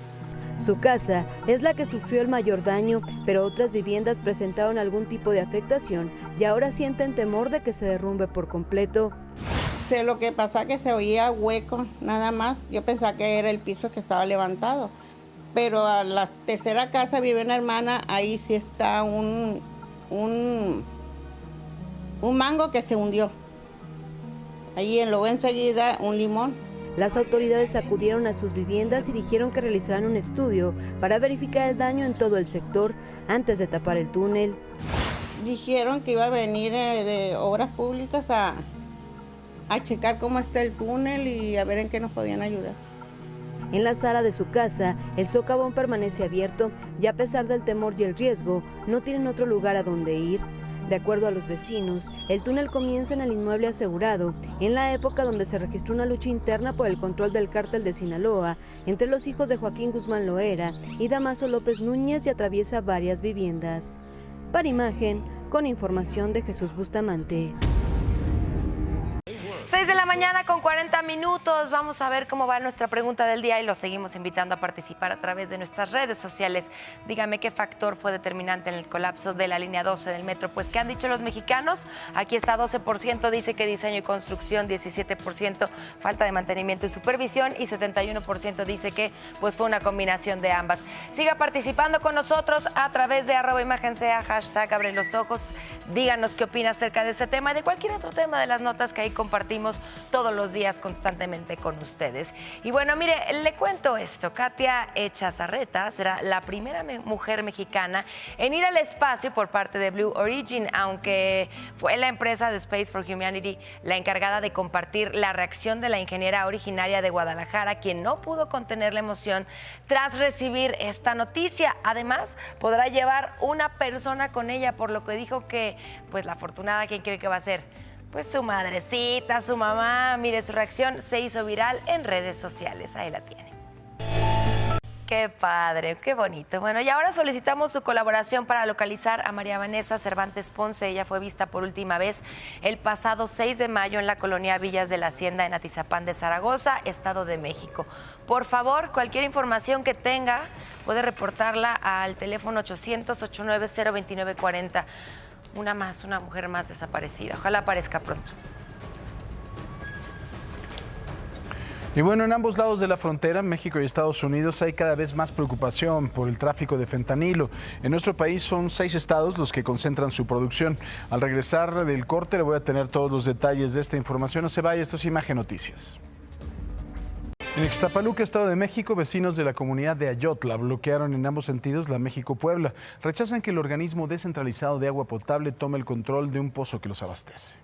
Su casa es la que sufrió el mayor daño, pero otras viviendas presentaron algún tipo de afectación y ahora sienten temor de que se derrumbe por completo. Lo que pasa es que se oía hueco nada más. Yo pensaba que era el piso que estaba levantado, pero a la tercera casa vive una hermana, ahí sí está un mango que se hundió. Ahí luego enseguida un limón. Las autoridades acudieron a sus viviendas y dijeron que realizarán un estudio para verificar el daño en todo el sector antes de tapar el túnel. Dijeron que iba a venir de obras públicas a checar cómo está el túnel y a ver en qué nos podían ayudar. En la sala de su casa, el socavón permanece abierto y a pesar del temor y el riesgo, no tienen otro lugar a donde ir. De acuerdo a los vecinos, el túnel comienza en el inmueble asegurado, en la época donde se registró una lucha interna por el control del cártel de Sinaloa entre los hijos de Joaquín Guzmán Loera y Damaso López Núñez y atraviesa varias viviendas. Para Imagen, con información de Jesús Bustamante. 6 de la mañana con 40 minutos. Vamos a ver cómo va nuestra pregunta del día y los seguimos invitando a participar a través de nuestras redes sociales. Dígame qué factor fue determinante en el colapso de la línea 12 del metro. Pues, ¿qué han dicho los mexicanos? Aquí está, 12% dice que diseño y construcción, 17% falta de mantenimiento y supervisión y 71% dice que pues fue una combinación de ambas. Siga participando con nosotros a través de @imágensea, hashtag abre los ojos. Díganos qué opina acerca de este tema y de cualquier otro tema de las notas que ahí compartimos todos los días constantemente con ustedes. Y bueno, mire, le cuento esto. Katia Echazarreta será la primera mujer mexicana en ir al espacio por parte de Blue Origin, aunque fue la empresa de Space for Humanity la encargada de compartir la reacción de la ingeniera originaria de Guadalajara, quien no pudo contener la emoción tras recibir esta noticia. Además, podrá llevar una persona con ella, por lo que dijo que, pues, la afortunada, ¿quién cree que va a ser? Pues su madrecita, su mamá. Mire, su reacción se hizo viral en redes sociales. Ahí la tiene. Qué padre, qué bonito. Bueno, y ahora solicitamos su colaboración para localizar a María Vanessa Cervantes Ponce. Ella fue vista por última vez el pasado 6 de mayo en la colonia Villas de la Hacienda en Atizapán de Zaragoza, Estado de México. Por favor, cualquier información que tenga, puede reportarla al teléfono 800-890-2940. Una mujer más desaparecida. Ojalá aparezca pronto. Y bueno, en ambos lados de la frontera, México y Estados Unidos, hay cada vez más preocupación por el tráfico de fentanilo. En nuestro país son 6 estados los que concentran su producción. Al regresar del corte le voy a tener todos los detalles de esta información. No se vaya, esto es Imagen Noticias. En Ixtapaluca, Estado de México, vecinos de la comunidad de Ayotla bloquearon en ambos sentidos la México-Puebla. Rechazan que el organismo descentralizado de agua potable tome el control de un pozo que los abastece.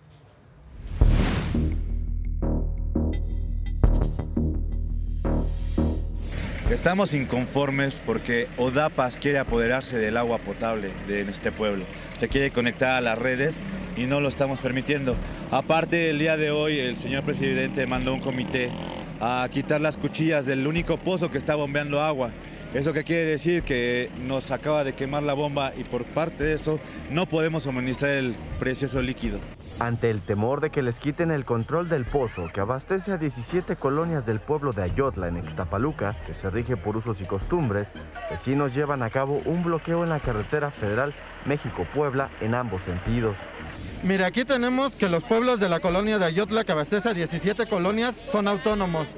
Estamos inconformes porque Odapas quiere apoderarse del agua potable de este pueblo. Se quiere conectar a las redes y no lo estamos permitiendo. Aparte, el día de hoy el señor presidente mandó un comité a quitar las cuchillas del único pozo que está bombeando agua. ¿Eso qué quiere decir? Que nos acaba de quemar la bomba y por parte de eso no podemos suministrar el precioso líquido. Ante el temor de que les quiten el control del pozo que abastece a 17 colonias del pueblo de Ayotla en Ixtapaluca, que se rige por usos y costumbres, vecinos llevan a cabo un bloqueo en la carretera federal México-Puebla en ambos sentidos. Mira, aquí tenemos que los pueblos de la colonia de Ayotla, que abastece a 17 colonias, son autónomos.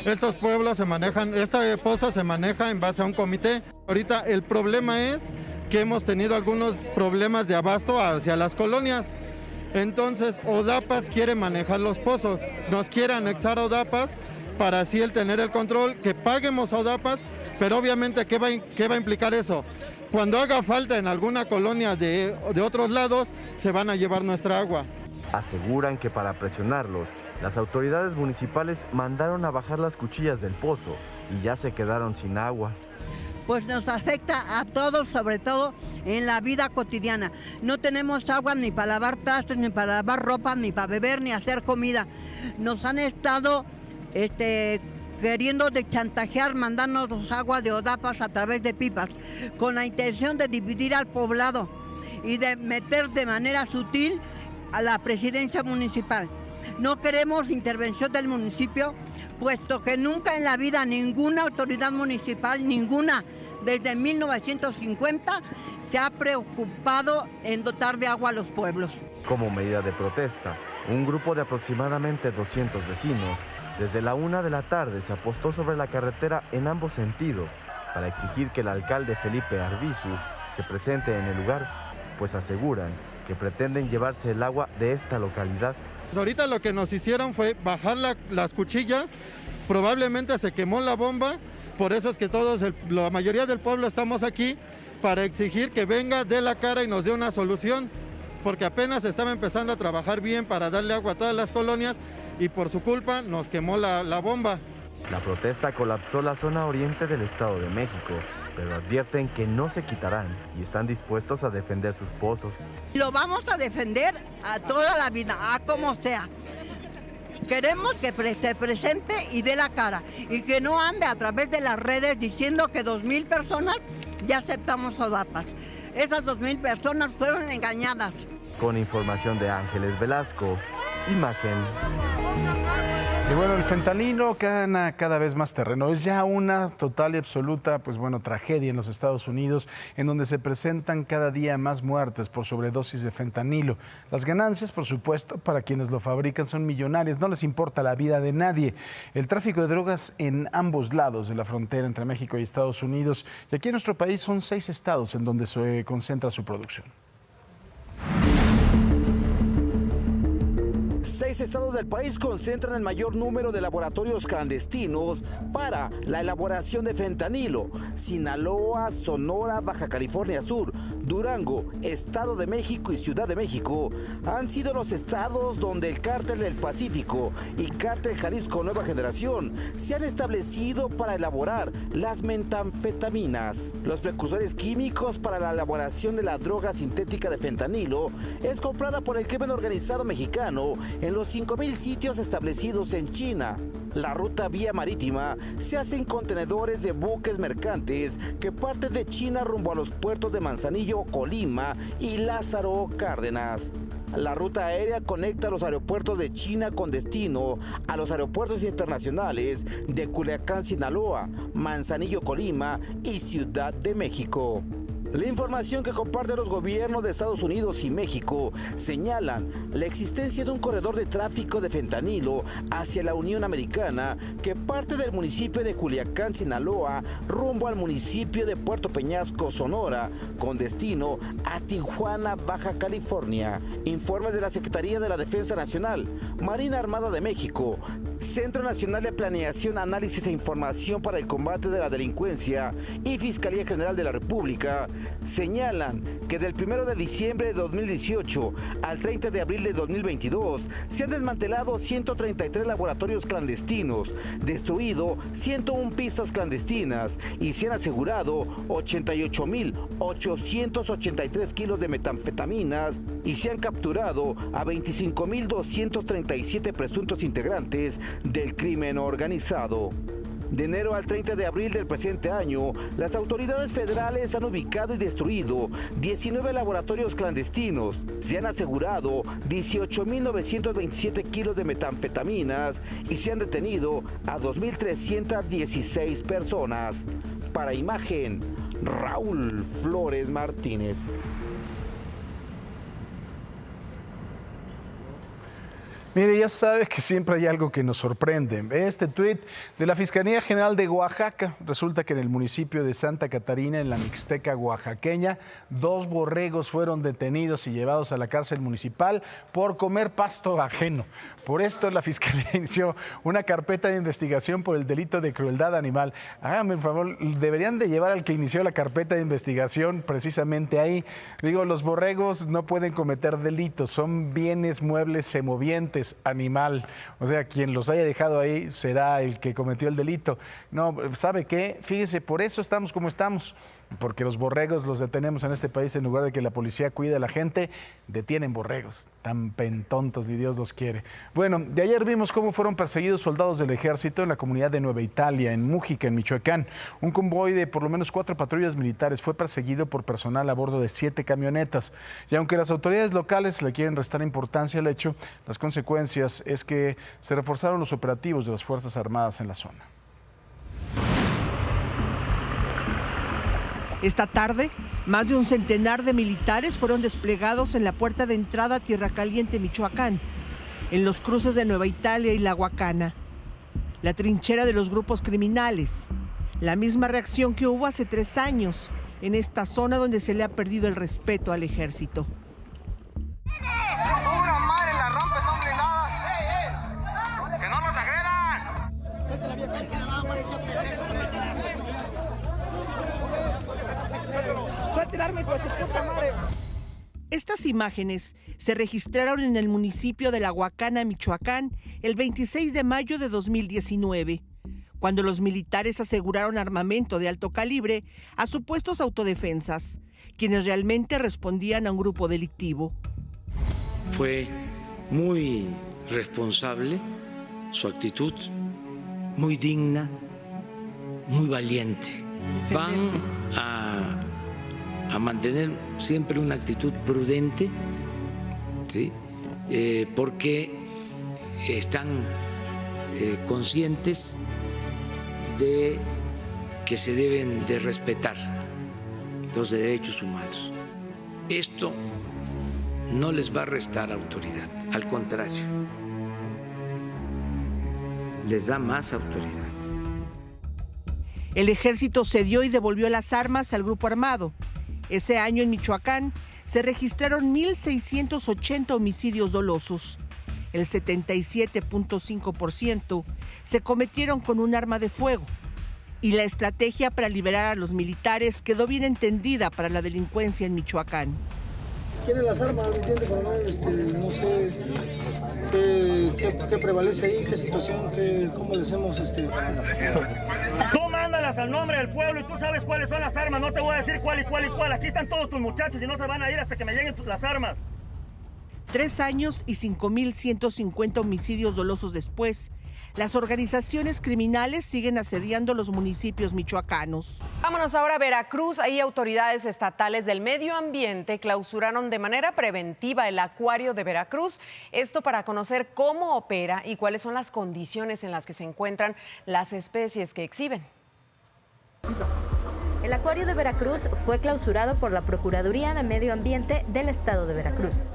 Estos pueblos se manejan, este pozo se maneja en base a un comité. Ahorita el problema es que hemos tenido algunos problemas de abasto hacia las colonias. Entonces, Odapas quiere manejar los pozos, nos quiere anexar a Odapas para así el tener el control, que paguemos a Odapas, pero obviamente, ¿qué va a implicar eso? Cuando haga falta en alguna colonia de otros lados, se van a llevar nuestra agua. Aseguran que para presionarlos, las autoridades municipales mandaron a bajar las cuchillas del pozo y ya se quedaron sin agua. pues nos afecta a todos, sobre todo en la vida cotidiana. No tenemos agua ni para lavar trastes, ni para lavar ropa, ni para beber, ni hacer comida. Nos han estado queriendo de chantajear, mandándonos agua de Odapas a través de pipas, con la intención de dividir al poblado y de meter de manera sutil a la presidencia municipal. No queremos intervención del municipio, puesto que nunca en la vida ninguna autoridad municipal, ninguna, desde 1950, se ha preocupado en dotar de agua a los pueblos. Como medida de protesta, un grupo de aproximadamente 200 vecinos, desde la 1 de la tarde se apostó sobre la carretera en ambos sentidos para exigir que el alcalde Felipe Arbizu se presente en el lugar, pues aseguran que pretenden llevarse el agua de esta localidad. Ahorita lo que nos hicieron fue bajar las cuchillas, probablemente se quemó la bomba, por eso es que todos, la mayoría del pueblo estamos aquí para exigir que venga de la cara y nos dé una solución, porque apenas estaba empezando a trabajar bien para darle agua a todas las colonias y por su culpa nos quemó la bomba. La protesta colapsó la zona oriente del Estado de México, pero advierten que no se quitarán y están dispuestos a defender sus pozos. Lo vamos a defender a toda la vida, a como sea. Queremos que se presente y dé la cara y que no ande a través de las redes diciendo que 2,000 personas ya aceptamos Odapas. Esas 2,000 personas fueron engañadas. Con información de Ángeles Velasco, Imagen. Y bueno, el fentanilo gana cada vez más terreno. Es ya una total y absoluta, tragedia en los Estados Unidos, en donde se presentan cada día más muertes por sobredosis de fentanilo. Las ganancias, por supuesto, para quienes lo fabrican son millonarias. No les importa la vida de nadie. El tráfico de drogas en ambos lados de la frontera entre México y Estados Unidos. Y aquí en nuestro país son 6 estados en donde se concentra su producción. 6 estados del país concentran el mayor número de laboratorios clandestinos para la elaboración de fentanilo. Sinaloa, Sonora, Baja California Sur, Durango, Estado de México y Ciudad de México han sido los estados donde el Cártel del Pacífico y Cártel Jalisco Nueva Generación se han establecido para elaborar las metanfetaminas. Los precursores químicos para la elaboración de la droga sintética de fentanilo es comprada por el crimen organizado mexicano en los 5,000 sitios establecidos en China. La ruta vía marítima se hace en contenedores de buques mercantes que parten de China rumbo a los puertos de Manzanillo, Colima y Lázaro Cárdenas. La ruta aérea conecta los aeropuertos de China con destino a los aeropuertos internacionales de Culiacán, Sinaloa, Manzanillo, Colima y Ciudad de México. La información que comparten los gobiernos de Estados Unidos y México señalan la existencia de un corredor de tráfico de fentanilo hacia la Unión Americana que parte del municipio de Culiacán, Sinaloa, rumbo al municipio de Puerto Peñasco, Sonora, con destino a Tijuana, Baja California. Informes de la Secretaría de la Defensa Nacional, Marina Armada de México, Centro Nacional de Planeación, Análisis e Información para el Combate de la Delincuencia y Fiscalía General de la República señalan que del 1 de diciembre de 2018 al 30 de abril de 2022 se han desmantelado 133 laboratorios clandestinos, destruido 101 pistas clandestinas y se han asegurado 88.883 kilos de metanfetaminas y se han capturado a 25.237 presuntos integrantes del crimen organizado. De enero al 30 de abril del presente año, las autoridades federales han ubicado y destruido 19 laboratorios clandestinos. Se han asegurado 18.927 kilos de metanfetaminas y se han detenido a 2.316 personas. Para Imagen, Raúl Flores Martínez. Mire, ya sabe que siempre hay algo que nos sorprende. Este tuit de la Fiscalía General de Oaxaca. Resulta que en el municipio de Santa Catarina, en la Mixteca oaxaqueña, 2 borregos fueron detenidos y llevados a la cárcel municipal por comer pasto ajeno. Por esto la Fiscalía inició una carpeta de investigación por el delito de crueldad animal. Háganme el favor, deberían de llevar al que inició la carpeta de investigación precisamente ahí. Digo, los borregos no pueden cometer delitos, son bienes muebles semovientes. eres animal. O sea, quien los haya dejado ahí será el que cometió el delito. No, ¿sabe qué? Fíjese, por eso estamos como estamos. Porque los borregos los detenemos en este país, en lugar de que la policía cuide a la gente, detienen borregos. Tan pentontos, ni Dios los quiere. Bueno, de ayer vimos cómo fueron perseguidos soldados del ejército en la comunidad de Nueva Italia, en Mújica, en Michoacán. Un convoy de por lo menos 4 patrullas militares fue perseguido por personal a bordo de 7 camionetas. Y aunque las autoridades locales le quieren restar importancia al hecho, las consecuencias es que se reforzaron los operativos de las Fuerzas Armadas en la zona. Esta tarde, más de un centenar de militares fueron desplegados en la puerta de entrada a Tierra Caliente, Michoacán, en los cruces de Nueva Italia y La Huacana, la trinchera de los grupos criminales, la misma reacción que hubo hace 3 años en esta zona donde se le ha perdido el respeto al ejército. ¡Pura madre, las rompes son blindadas! ¡Que no nos agredan! Estas imágenes se registraron en el municipio de La Huacana, Michoacán, el 26 de mayo de 2019, cuando los militares aseguraron armamento de alto calibre a supuestos autodefensas, quienes realmente respondían a un grupo delictivo. Fue muy responsable su actitud, muy digna, muy valiente. Van a mantener siempre una actitud prudente, ¿sí? Porque están conscientes de que se deben de respetar los derechos humanos. Esto no les va a restar autoridad, al contrario, les da más autoridad. El ejército cedió y devolvió las armas al grupo armado. Ese año en Michoacán se registraron 1,680 homicidios dolosos. El 77.5% se cometieron con un arma de fuego. Y la estrategia para liberar a los militares quedó bien entendida para la delincuencia en Michoacán. Tiene las armas, ¿me entiende, coronel? No sé qué prevalece ahí, qué situación, cómo le hacemos. Tú mándalas al nombre del pueblo y tú sabes cuáles son las armas. No te voy a decir cuál y cuál y cuál. Aquí están todos tus muchachos y no se van a ir hasta que me lleguen las armas. 3 años y 5,150 homicidios dolosos después, las organizaciones criminales siguen asediando los municipios michoacanos. Vámonos ahora a Veracruz. Ahí autoridades estatales del medio ambiente clausuraron de manera preventiva el acuario de Veracruz. Esto para conocer cómo opera y cuáles son las condiciones en las que se encuentran las especies que exhiben. El acuario de Veracruz fue clausurado por la Procuraduría de Medio Ambiente del Estado de Veracruz.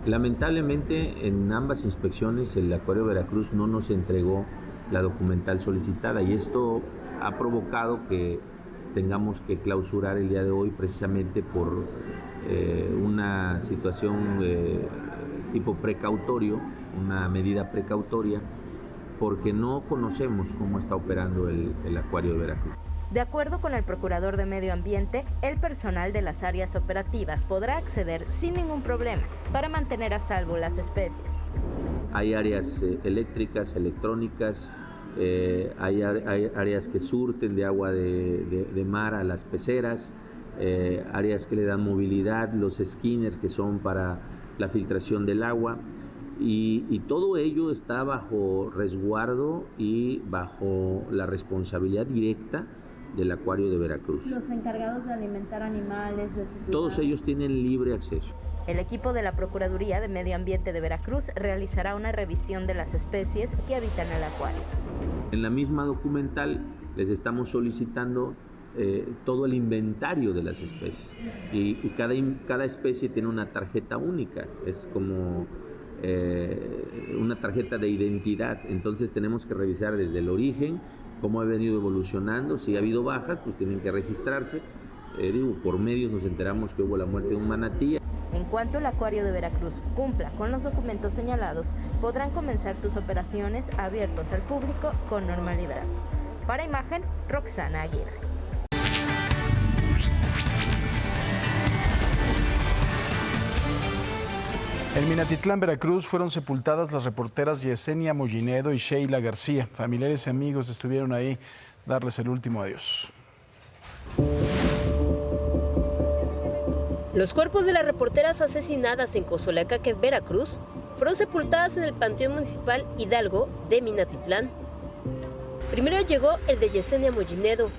Lamentablemente, en ambas inspecciones el acuario de Veracruz no nos entregó la documental solicitada y esto ha provocado que tengamos que clausurar el día de hoy precisamente por una situación tipo precautorio, una medida precautoria, porque no conocemos cómo está operando el acuario de Veracruz. De acuerdo con el procurador de Medio Ambiente, el personal de las áreas operativas podrá acceder sin ningún problema para mantener a salvo las especies. Hay áreas eléctricas, electrónicas, hay áreas que surten de agua de mar a las peceras, áreas que le dan movilidad, los skinners que son para la filtración del agua. Y todo ello está bajo resguardo y bajo la responsabilidad directa del acuario de Veracruz. Los encargados de alimentar animales, de su cuidado. Todos ellos tienen libre acceso. El equipo de la Procuraduría de Medio Ambiente de Veracruz realizará una revisión de las especies que habitan el acuario. En la misma documental les estamos solicitando todo el inventario de las especies y cada especie tiene una tarjeta única, es como una tarjeta de identidad, entonces tenemos que revisar desde el origen, cómo ha venido evolucionando, si ha habido bajas, pues tienen que registrarse. Por medios nos enteramos que hubo la muerte de un manatí. En cuanto el acuario de Veracruz cumpla con los documentos señalados, podrán comenzar sus operaciones abiertos al público con normalidad. Para Imagen, Roxana Aguirre. En Minatitlán, Veracruz, fueron sepultadas las reporteras Yesenia Mollinedo y Sheila García. Familiares y amigos estuvieron ahí darles el último adiós. Los cuerpos de las reporteras asesinadas en Cozoleacaque, Veracruz, fueron sepultadas en el Panteón Municipal Hidalgo de Minatitlán. Primero llegó el de Yesenia Mollinedo.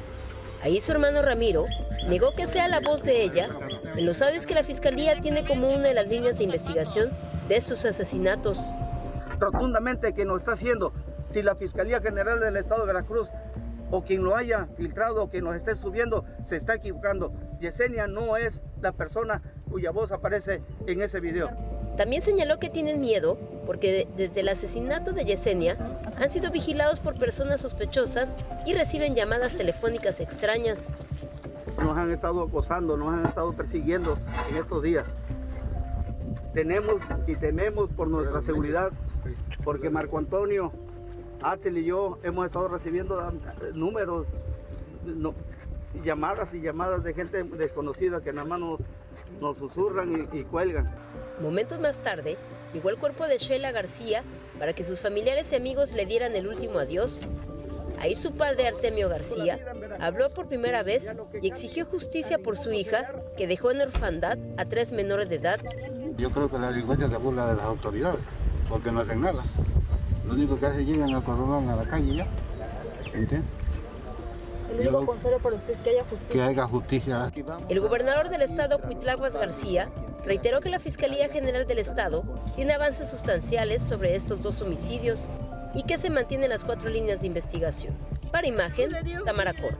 Ahí su hermano Ramiro negó que sea la voz de ella en los audios que la Fiscalía tiene como una de las líneas de investigación de estos asesinatos. Rotundamente que nos está haciendo, si la Fiscalía General del Estado de Veracruz o quien lo haya filtrado o quien nos esté subiendo se está equivocando. Yesenia no es la persona cuya voz aparece en ese video. También señaló que tienen miedo porque desde el asesinato de Yesenia han sido vigilados por personas sospechosas y reciben llamadas telefónicas extrañas. Nos han estado acosando, nos han estado persiguiendo en estos días. Tenemos y tememos por nuestra seguridad, porque Marco Antonio, Axel y yo hemos estado recibiendo números, llamadas y llamadas de gente desconocida que nada más nos susurran y cuelgan. Momentos más tarde, llegó el cuerpo de Sheila García para que sus familiares y amigos le dieran el último adiós. Ahí su padre, Artemio García, habló por primera vez y exigió justicia por su hija, que dejó en orfandad a 3 menores de edad. Yo creo que la delincuencia se burla de las autoridades, porque no hacen nada. Lo único que hacen es llegan a coronar a la calle y ya. ¿Entiendes? El único consuelo para usted es que haya justicia. Que haya justicia. El gobernador del estado, Cuitláhuac García, reiteró que la Fiscalía General del Estado tiene avances sustanciales sobre estos 2 homicidios y que se mantienen las 4 líneas de investigación. Para Imagen, Tamara Cor.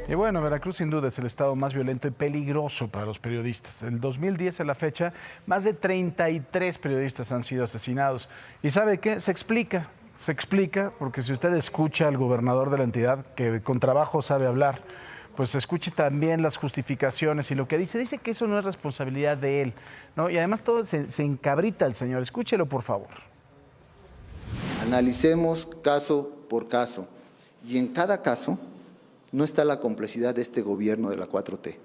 Y bueno, Veracruz sin duda es el estado más violento y peligroso para los periodistas. En el 2010 a la fecha, más de 33 periodistas han sido asesinados. ¿Y sabe qué? Se explica porque si usted escucha al gobernador de la entidad, que con trabajo sabe hablar, pues escuche también las justificaciones y lo que dice que eso no es responsabilidad de él, ¿no? Y además todo se encabrita el señor. Escúchelo, por favor. Analicemos caso por caso y en cada caso no está la complicidad de este gobierno de la 4T,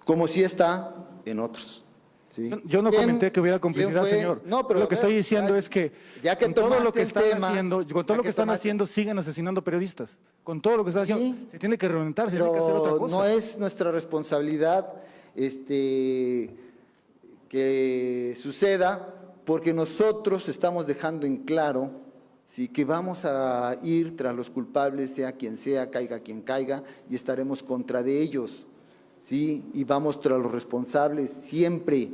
como sí está en otros. ¿Sí? Yo no comenté que hubiera complicidad, señor. No, pero lo que estoy diciendo es que, con todo lo que están haciendo, siguen asesinando periodistas. Con todo lo que están haciendo, se tiene que reglamentar, se tiene que hacer otra cosa. No es nuestra responsabilidad que suceda, porque nosotros estamos dejando en claro, ¿sí?, que vamos a ir tras los culpables, sea, caiga quien caiga, y estaremos contra de ellos. ¿Sí? Y vamos tras los responsables siempre.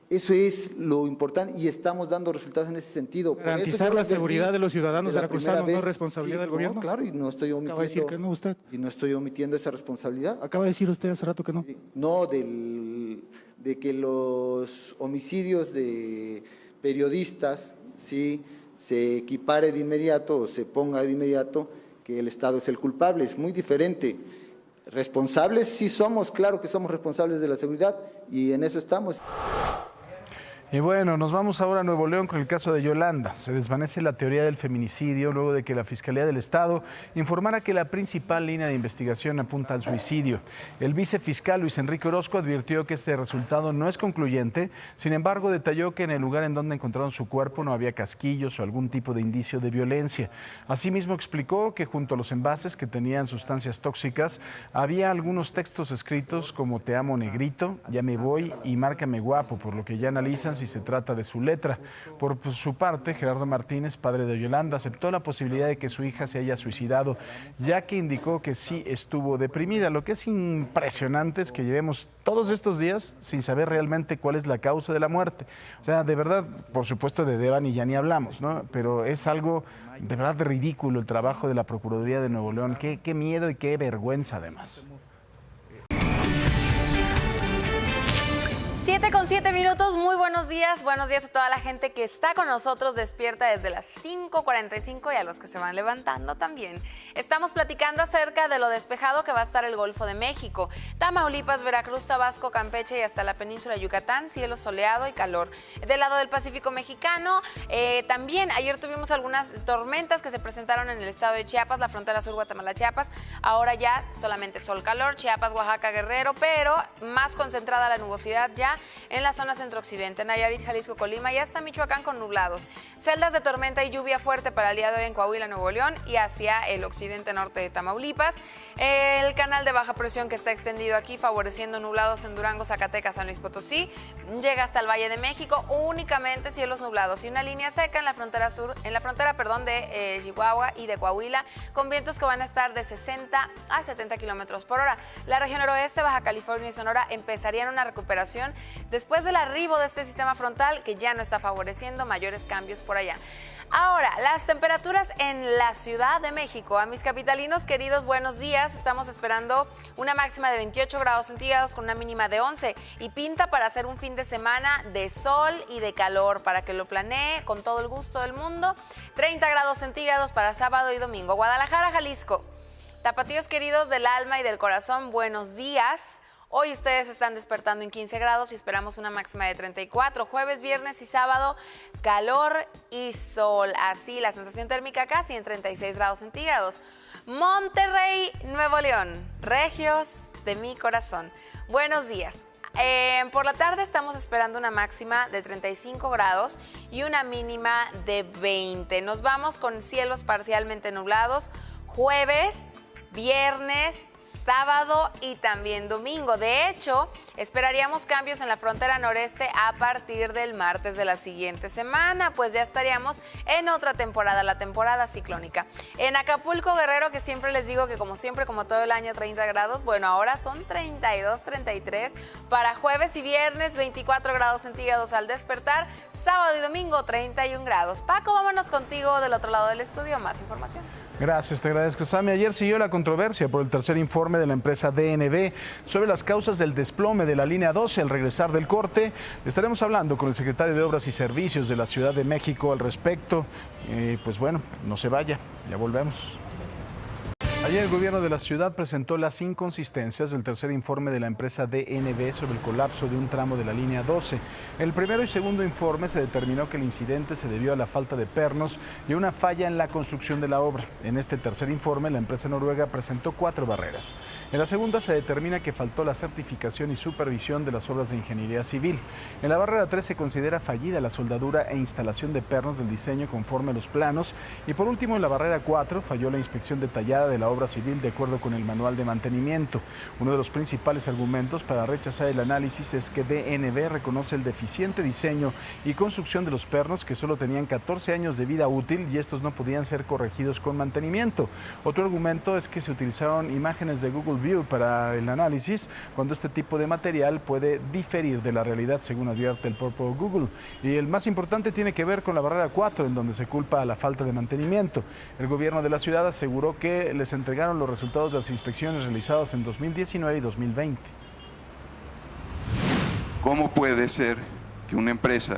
Eso es lo importante y estamos dando resultados en ese sentido. Garantizar la seguridad de los ciudadanos veracruzanos no es responsabilidad del gobierno. No, claro, y no estoy omitiendo. Acaba de decir que no usted. Y no estoy omitiendo esa responsabilidad. Acaba de decir usted hace rato que no. No, de que los homicidios de periodistas, sí, se equipare de inmediato o se ponga de inmediato que el Estado es el culpable. Es muy diferente. Responsables sí somos, claro que somos responsables de la seguridad y en eso estamos. Y bueno, nos vamos ahora a Nuevo León con el caso de Yolanda. Se desvanece la teoría del feminicidio luego de que la Fiscalía del Estado informara que la principal línea de investigación apunta al suicidio. El vicefiscal Luis Enrique Orozco advirtió que este resultado no es concluyente, sin embargo detalló que en el lugar en donde encontraron su cuerpo no había casquillos o algún tipo de indicio de violencia. Asimismo explicó que junto a los envases que tenían sustancias tóxicas había algunos textos escritos como "Te amo negrito", "Ya me voy" y "Márcame guapo", por lo que ya analizan si se trata de su letra. Por su parte, Gerardo Martínez, padre de Yolanda, aceptó la posibilidad de que su hija se haya suicidado, ya que indicó que sí estuvo deprimida. Lo que es impresionante es que llevemos todos estos días sin saber realmente cuál es la causa de la muerte. O sea, de verdad, por supuesto de Devani ya ni hablamos, ¿no? Pero es algo de verdad ridículo el trabajo de la Procuraduría de Nuevo León. Qué miedo y qué vergüenza además. 7:07, muy buenos días a toda la gente que está con nosotros despierta desde las 5:45 y a los que se van levantando también. Estamos platicando acerca de lo despejado que va a estar el Golfo de México, Tamaulipas, Veracruz, Tabasco, Campeche y hasta la península de Yucatán, cielo soleado y calor. Del lado del Pacífico mexicano, también ayer tuvimos algunas tormentas que se presentaron en el estado de Chiapas, la frontera sur Guatemala-Chiapas, ahora ya solamente sol, calor, Chiapas, Oaxaca, Guerrero, pero más concentrada la nubosidad ya en la zona centro-occidente, Nayarit, Jalisco, Colima y hasta Michoacán con nublados. Celdas de tormenta y lluvia fuerte para el día de hoy en Coahuila, Nuevo León y hacia el occidente norte de Tamaulipas. El canal de baja presión que está extendido aquí favoreciendo nublados en Durango, Zacatecas, San Luis Potosí, llega hasta el Valle de México, únicamente cielos nublados y una línea seca en la frontera sur, de Chihuahua y de Coahuila, con vientos que van a estar de 60 a 70 kilómetros por hora. La región noroeste, Baja California y Sonora empezarían una recuperación después del arribo de este sistema frontal que ya no está favoreciendo mayores cambios por allá. Ahora, las temperaturas en la Ciudad de México. A mis capitalinos queridos, buenos días. Estamos esperando una máxima de 28 grados centígrados con una mínima de 11 y pinta para hacer un fin de semana de sol y de calor para que lo planee con todo el gusto del mundo. 30 grados centígrados para sábado y domingo. Guadalajara, Jalisco. Tapatíos queridos del alma y del corazón, buenos días. Hoy ustedes están despertando en 15 grados y esperamos una máxima de 34. Jueves, viernes y sábado, calor y sol. Así, la sensación térmica casi en 36 grados centígrados. Monterrey, Nuevo León, regios de mi corazón. Buenos días. Por la tarde estamos esperando una máxima de 35 grados y una mínima de 20. Nos vamos con cielos parcialmente nublados. Jueves, viernes, sábado y también domingo. De hecho, esperaríamos cambios en la frontera noreste a partir del martes de la siguiente semana, pues ya estaríamos en otra temporada, la temporada ciclónica. En Acapulco, Guerrero, que siempre les digo que como siempre, como todo el año, 30 grados, bueno, ahora son 32, 33. Para jueves y viernes, 24 grados centígrados al despertar. Sábado y domingo, 31 grados. Paco, vámonos contigo del otro lado del estudio. Más información. Gracias, te agradezco, Sammy. Ayer siguió la controversia por el tercer informe de la empresa DNB sobre las causas del desplome de la línea 12. Al regresar del corte, estaremos hablando con el secretario de Obras y Servicios de la Ciudad de México al respecto. Pues bueno, no se vaya, ya volvemos. Ayer el gobierno de la ciudad presentó las inconsistencias del tercer informe de la empresa DNB sobre el colapso de un tramo de la línea 12. En el primero y segundo informe se determinó que el incidente se debió a la falta de pernos y a una falla en la construcción de la obra. En este tercer informe, la empresa noruega presentó 4 barreras. En la segunda se determina que faltó la certificación y supervisión de las obras de ingeniería civil. En la barrera 3 se considera fallida la soldadura e instalación de pernos del diseño conforme a los planos. Y por último, en la barrera 4 falló la inspección detallada de la obra civil de acuerdo con el manual de mantenimiento. Uno de los principales argumentos para rechazar el análisis es que DNB reconoce el deficiente diseño y construcción de los pernos, que solo tenían 14 años de vida útil y estos no podían ser corregidos con mantenimiento. Otro argumento es que se utilizaron imágenes de Google View para el análisis, cuando este tipo de material puede diferir de la realidad, según advierte el propio Google. Y el más importante tiene que ver con la barrera 4, en donde se culpa a la falta de mantenimiento. El gobierno de la ciudad aseguró que les entregaron los resultados de las inspecciones realizadas en 2019 y 2020. ¿Cómo puede ser que una empresa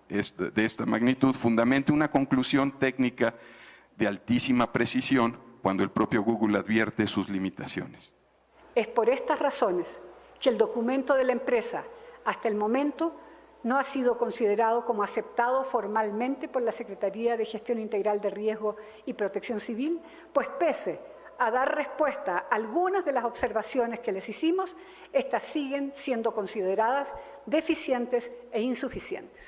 de esta magnitud fundamente una conclusión técnica de altísima precisión cuando el propio Google advierte sus limitaciones? Es por estas razones que el documento de la empresa hasta el momento no ha sido considerado como aceptado formalmente por la Secretaría de Gestión Integral de Riesgo y Protección Civil, pues pese a dar respuesta a algunas de las observaciones que les hicimos, estas siguen siendo consideradas deficientes e insuficientes.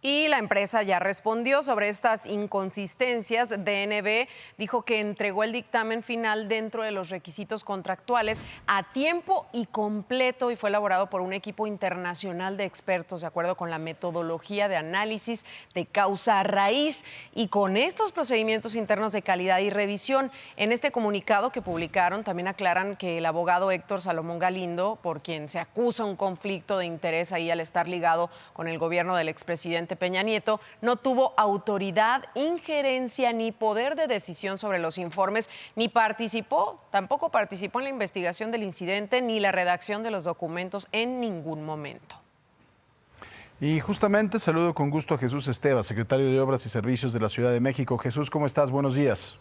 Y la empresa ya respondió sobre estas inconsistencias. DNB dijo que entregó el dictamen final dentro de los requisitos contractuales a tiempo y completo y fue elaborado por un equipo internacional de expertos de acuerdo con la metodología de análisis de causa raíz y con estos procedimientos internos de calidad y revisión. En este comunicado que publicaron también aclaran que el abogado Héctor Salomón Galindo, por quien se acusa un conflicto de interés ahí al estar ligado con el gobierno del expresidente presidente Peña Nieto no tuvo autoridad, injerencia ni poder de decisión sobre los informes, ni tampoco participó en la investigación del incidente ni la redacción de los documentos en ningún momento. Y justamente saludo con gusto a Jesús Esteva, secretario de Obras y Servicios de la Ciudad de México. Jesús, ¿cómo estás? Buenos días.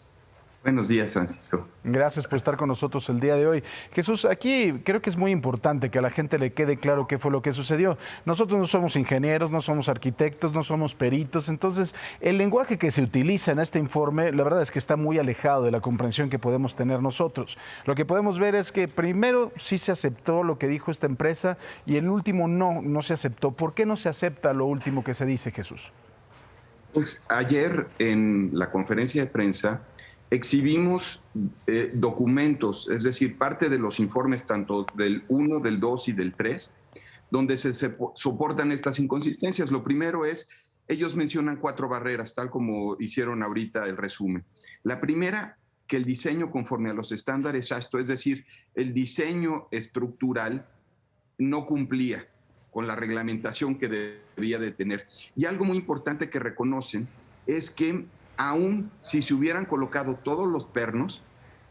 Buenos días, Francisco. Gracias por estar con nosotros el día de hoy. Jesús, aquí creo que es muy importante que a la gente le quede claro qué fue lo que sucedió. Nosotros no somos ingenieros, no somos arquitectos, no somos peritos, entonces el lenguaje que se utiliza en este informe, la verdad es que está muy alejado de la comprensión que podemos tener nosotros. Lo que podemos ver es que primero sí se aceptó lo que dijo esta empresa y el último no se aceptó. ¿Por qué no se acepta lo último que se dice, Jesús? Pues ayer en la conferencia de prensa exhibimos documentos, es decir, parte de los informes tanto del 1, del 2 y del 3, donde se soportan estas inconsistencias. Lo primero es, ellos mencionan 4 barreras, tal como hicieron ahorita el resumen. La primera, que el diseño conforme a los estándares AASHTO, es decir, el diseño estructural no cumplía con la reglamentación que debía de tener. Y algo muy importante que reconocen es que aún si se hubieran colocado todos los pernos,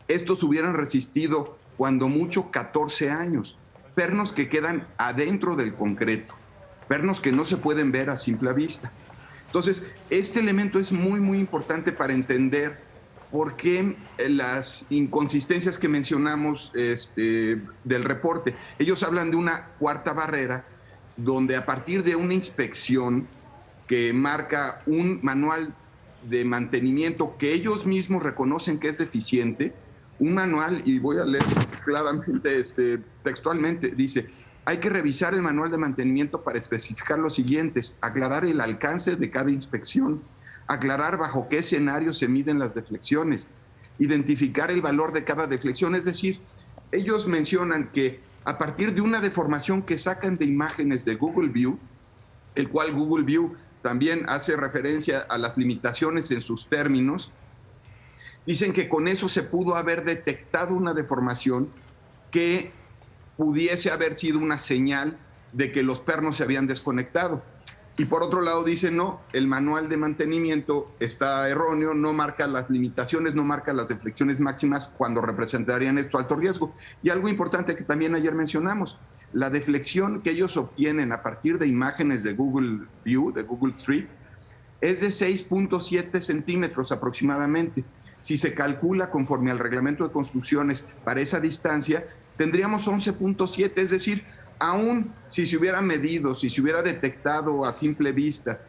estos hubieran resistido cuando mucho 14 años. Pernos que quedan adentro del concreto, pernos que no se pueden ver a simple vista. Entonces, este elemento es muy, muy importante para entender por qué las inconsistencias que mencionamos del reporte. Ellos hablan de una cuarta barrera, donde a partir de una inspección que marca un manual de mantenimiento que ellos mismos reconocen que es deficiente, un manual, y voy a leer claramente textualmente, dice: hay que revisar el manual de mantenimiento para especificar los siguientes: aclarar el alcance de cada inspección, aclarar bajo qué escenario se miden las deflexiones, identificar el valor de cada deflexión. Es decir, ellos mencionan que a partir de una deformación que sacan de imágenes de Google View, el cual Google View también hace referencia a las limitaciones en sus términos, dicen que con eso se pudo haber detectado una deformación que pudiese haber sido una señal de que los pernos se habían desconectado. Y por otro lado dicen, no, el manual de mantenimiento está erróneo, no marca las limitaciones, no marca las deflexiones máximas cuando representarían esto alto riesgo. Y algo importante que también ayer mencionamos, la deflexión que ellos obtienen a partir de imágenes de Google View, de Google Street, es de 6.7 centímetros aproximadamente. Si se calcula conforme al reglamento de construcciones para esa distancia, tendríamos 11.7, es decir, aún si se hubiera medido, si se hubiera detectado a simple vista,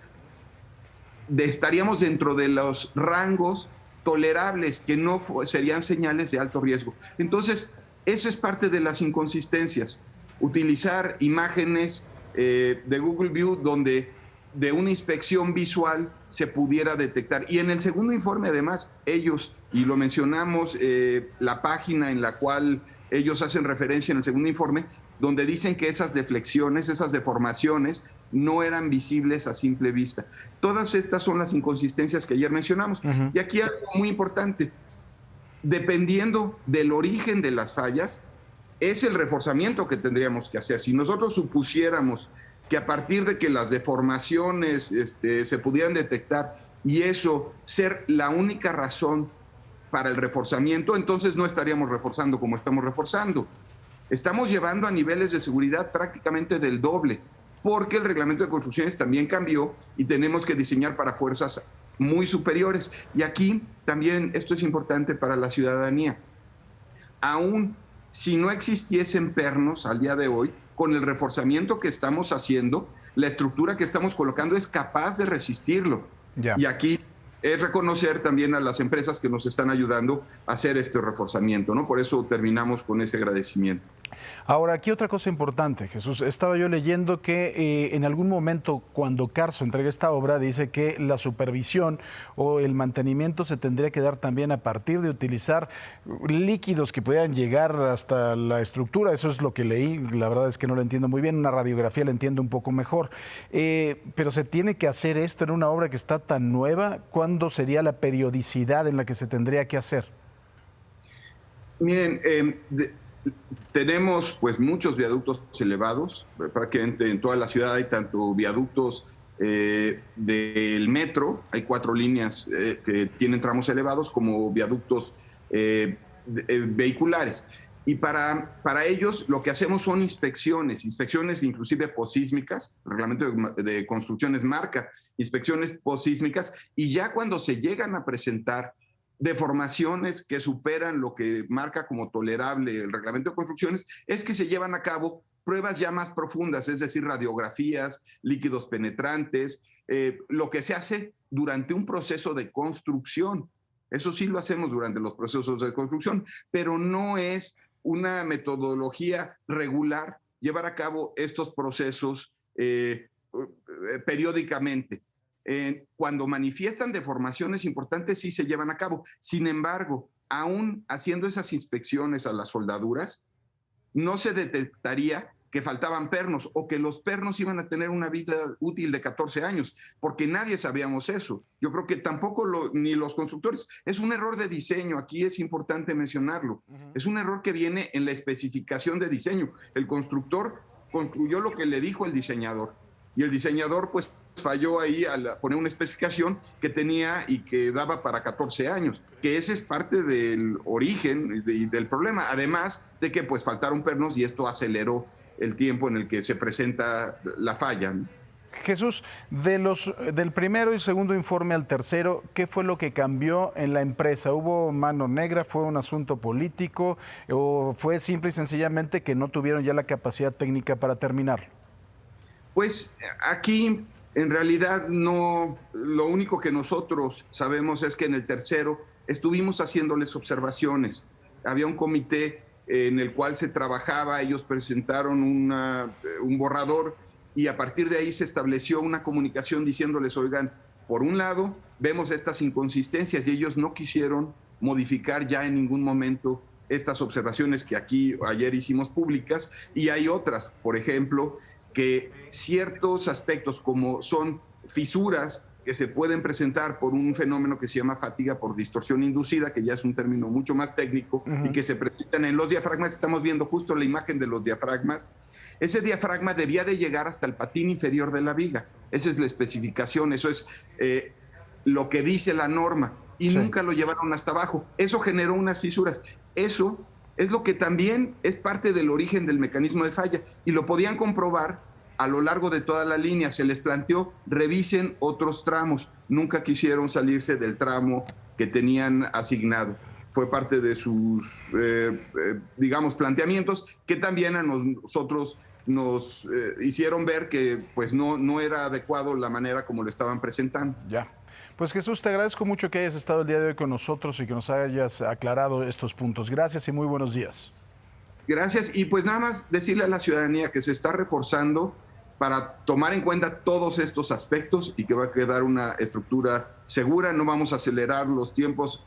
estaríamos dentro de los rangos tolerables, que no serían señales de alto riesgo. Entonces, esa es parte de las inconsistencias. Utilizar imágenes de Google View donde de una inspección visual se pudiera detectar. Y en el segundo informe, además, ellos, y lo mencionamos, la página en la cual ellos hacen referencia en el segundo informe, donde dicen que esas deflexiones, esas deformaciones, no eran visibles a simple vista. Todas estas son las inconsistencias que ayer mencionamos. Y aquí algo muy importante, dependiendo del origen de las fallas, es el reforzamiento que tendríamos que hacer. Si nosotros supusiéramos que a partir de que las deformaciones se pudieran detectar y eso ser la única razón para el reforzamiento, entonces no estaríamos reforzando como estamos reforzando. Estamos llevando a niveles de seguridad prácticamente del doble, porque el reglamento de construcciones también cambió y tenemos que diseñar para fuerzas muy superiores. Y aquí también esto es importante para la ciudadanía. Aún si no existiesen pernos al día de hoy, con el reforzamiento que estamos haciendo, la estructura que estamos colocando es capaz de resistirlo. Y aquí es reconocer también a las empresas que nos están ayudando a hacer este reforzamiento, ¿no? Por eso terminamos con ese agradecimiento. Ahora, aquí otra cosa importante, Jesús. Estaba yo leyendo que en algún momento, cuando Carso entrega esta obra, dice que la supervisión o el mantenimiento se tendría que dar también a partir de utilizar líquidos que pudieran llegar hasta la estructura. Eso es lo que leí. La verdad es que no lo entiendo muy bien. Una radiografía la entiendo un poco mejor. Pero se tiene que hacer esto en una obra que está tan nueva. ¿Cuándo sería la periodicidad en la que se tendría que hacer? Miren, tenemos pues muchos viaductos elevados, prácticamente en toda la ciudad hay tanto viaductos del metro. Hay 4 líneas que tienen tramos elevados como viaductos vehiculares. Y para ellos lo que hacemos son inspecciones inclusive posísmicas. El reglamento de construcciones marca inspecciones posísmicas, y ya cuando se llegan a presentar deformaciones que superan lo que marca como tolerable el reglamento de construcciones, es que se llevan a cabo pruebas ya más profundas, es decir, radiografías, líquidos penetrantes, lo que se hace durante un proceso de construcción. Eso sí lo hacemos durante los procesos de construcción, pero no es una metodología regular llevar a cabo estos procesos periódicamente. Cuando manifiestan deformaciones importantes sí se llevan a cabo. Sin embargo, aún haciendo esas inspecciones a las soldaduras, no se detectaría que faltaban pernos o que los pernos iban a tener una vida útil de 14 años, porque nadie sabíamos eso. Yo creo que tampoco ni los constructores. Es un error de diseño, aquí es importante mencionarlo. Es un error que viene en la especificación de diseño. El constructor construyó lo que le dijo el diseñador, y el diseñador pues falló ahí al poner una especificación que tenía y que daba para 14 años, que ese es parte del origen y del problema, además de que pues faltaron pernos y esto aceleró el tiempo en el que se presenta la falla, ¿no? Jesús, del primero y segundo informe al tercero, ¿qué fue lo que cambió en la empresa? ¿Hubo mano negra? ¿Fue un asunto político? ¿O fue simple y sencillamente que no tuvieron ya la capacidad técnica para terminar? Pues aquí en realidad no, lo único que nosotros sabemos es que en el tercero estuvimos haciéndoles observaciones. Había un comité en el cual se trabajaba, ellos presentaron un borrador y a partir de ahí se estableció una comunicación diciéndoles, oigan, por un lado vemos estas inconsistencias, y ellos no quisieron modificar ya en ningún momento estas observaciones que aquí ayer hicimos públicas, y hay otras, por ejemplo, que ciertos aspectos como son fisuras que se pueden presentar por un fenómeno que se llama fatiga por distorsión inducida, que ya es un término mucho más técnico, y que se presentan en los diafragmas. Estamos viendo justo la imagen de los diafragmas. Ese diafragma debía de llegar hasta el patín inferior de la viga. Esa es la especificación, eso es lo que dice la norma, y nunca lo llevaron hasta abajo. Eso generó unas fisuras. Eso es lo que también es parte del origen del mecanismo de falla, y lo podían comprobar a lo largo de toda la línea. Se les planteó, revisen otros tramos. Nunca quisieron salirse del tramo que tenían asignado. Fue parte de sus, digamos, planteamientos, que también a nosotros nos hicieron ver que pues no era adecuado la manera como lo estaban presentando. Ya. Pues Jesús, te agradezco mucho que hayas estado el día de hoy con nosotros y que nos hayas aclarado estos puntos. Gracias y muy buenos días. Gracias, y pues nada más decirle a la ciudadanía que se está reforzando para tomar en cuenta todos estos aspectos y que va a quedar una estructura segura. No vamos a acelerar los tiempos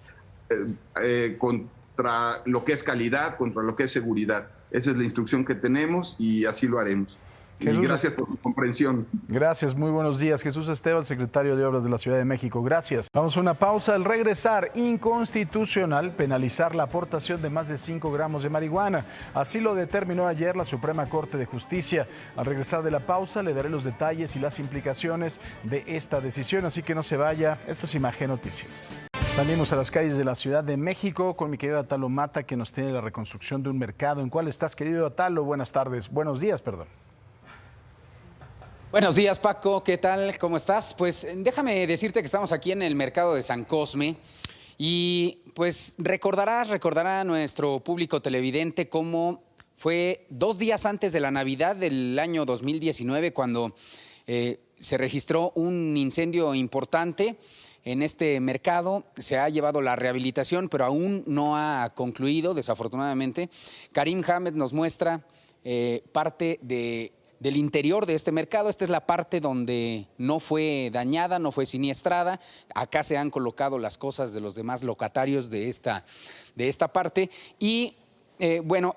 contra lo que es calidad, contra lo que es seguridad. Esa es la instrucción que tenemos y así lo haremos. Jesús, y gracias por tu comprensión. Gracias, muy buenos días. Jesús Esteban, secretario de Obras de la Ciudad de México. Gracias. Vamos a una pausa. Al regresar, inconstitucional penalizar la aportación de más de 5 gramos de marihuana. Así lo determinó ayer la Suprema Corte de Justicia. Al regresar de la pausa, le daré los detalles y las implicaciones de esta decisión. Así que no se vaya. Esto es Imagen Noticias. Salimos a las calles de la Ciudad de México con mi querido Atalo Mata, que nos tiene la reconstrucción de un mercado. ¿En cuál estás, querido Atalo? Buenas tardes. Buenos días, perdón. Buenos días, Paco, ¿qué tal? ¿Cómo estás? Pues déjame decirte que estamos aquí en el mercado de San Cosme y pues recordará nuestro público televidente cómo fue 2 días antes de la Navidad del año 2019 cuando se registró un incendio importante en este mercado. Se ha llevado la rehabilitación, pero aún no ha concluido, desafortunadamente. Karim Hamed nos muestra parte del interior de este mercado. Esta es la parte donde no fue dañada, no fue siniestrada. Acá se han colocado las cosas de los demás locatarios de esta parte. Y bueno,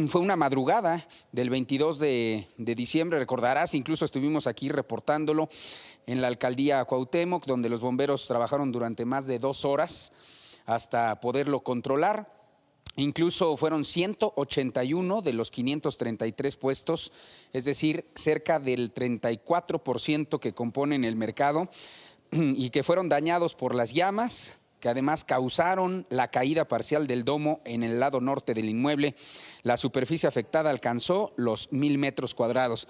fue una madrugada del 22 de diciembre, recordarás, incluso estuvimos aquí reportándolo en la alcaldía Cuauhtémoc, donde los bomberos trabajaron durante más de 2 horas hasta poderlo controlar. Incluso fueron 181 de los 533 puestos, es decir, cerca del 34% que componen el mercado y que fueron dañados por las llamas, que además causaron la caída parcial del domo en el lado norte del inmueble. La superficie afectada alcanzó los 1,000 metros cuadrados.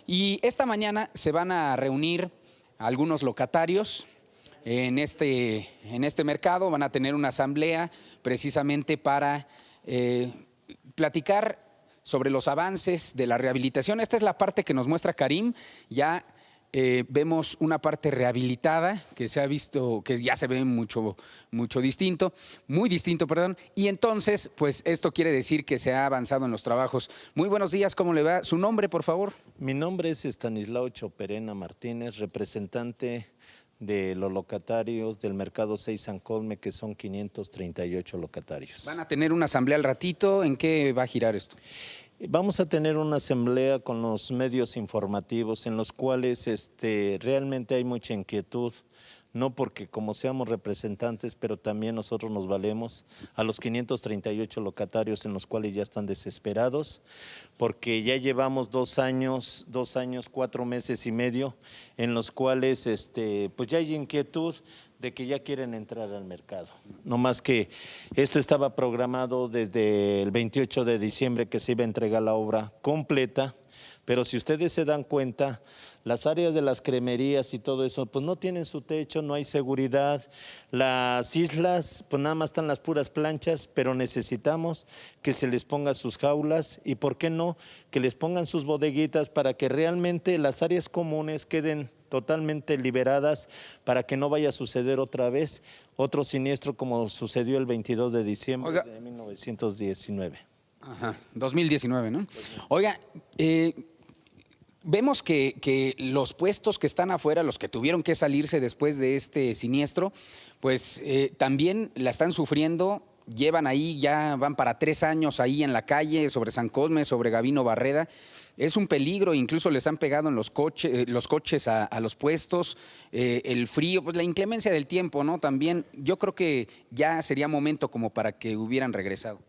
Y esta mañana se van a reunir algunos locatarios en este mercado, van a tener una asamblea precisamente para platicar sobre los avances de la rehabilitación. Esta es la parte que nos muestra Karim. Ya vemos una parte rehabilitada que se ha visto, que ya se ve muy distinto, y entonces, pues esto quiere decir que se ha avanzado en los trabajos. Muy buenos días, ¿cómo le va? ¿Su nombre, por favor? Mi nombre es Estanislao Choperena Martínez, representante de los locatarios del Mercado 6 San Cosme, que son 538 locatarios. Van a tener una asamblea al ratito. ¿En qué va a girar esto? Vamos a tener una asamblea con los medios informativos en los cuales realmente hay mucha inquietud, no porque como seamos representantes, pero también nosotros nos valemos a los 538 locatarios en los cuales ya están desesperados, porque ya llevamos 2 años, 4 meses y medio, en los cuales pues ya hay inquietud de que ya quieren entrar al mercado. No más que esto estaba programado desde el 28 de diciembre que se iba a entregar la obra completa, pero si ustedes se dan cuenta, las áreas de las cremerías y todo eso, pues no tienen su techo, no hay seguridad. Las islas, pues nada más están las puras planchas, pero necesitamos que se les ponga sus jaulas y, ¿por qué no?, que les pongan sus bodeguitas para que realmente las áreas comunes queden totalmente liberadas para que no vaya a suceder otra vez otro siniestro como sucedió el 22 de diciembre de 1919. Ajá, 2019, ¿no? Oiga, vemos que los puestos que están afuera, los que tuvieron que salirse después de este siniestro, pues también la están sufriendo. Llevan ahí, ya van para 3 años ahí en la calle, sobre San Cosme, sobre Gabino Barreda. Es un peligro, incluso les han pegado en los coches a los puestos, el frío, pues la inclemencia del tiempo, ¿no? También yo creo que ya sería momento como para que hubieran regresado.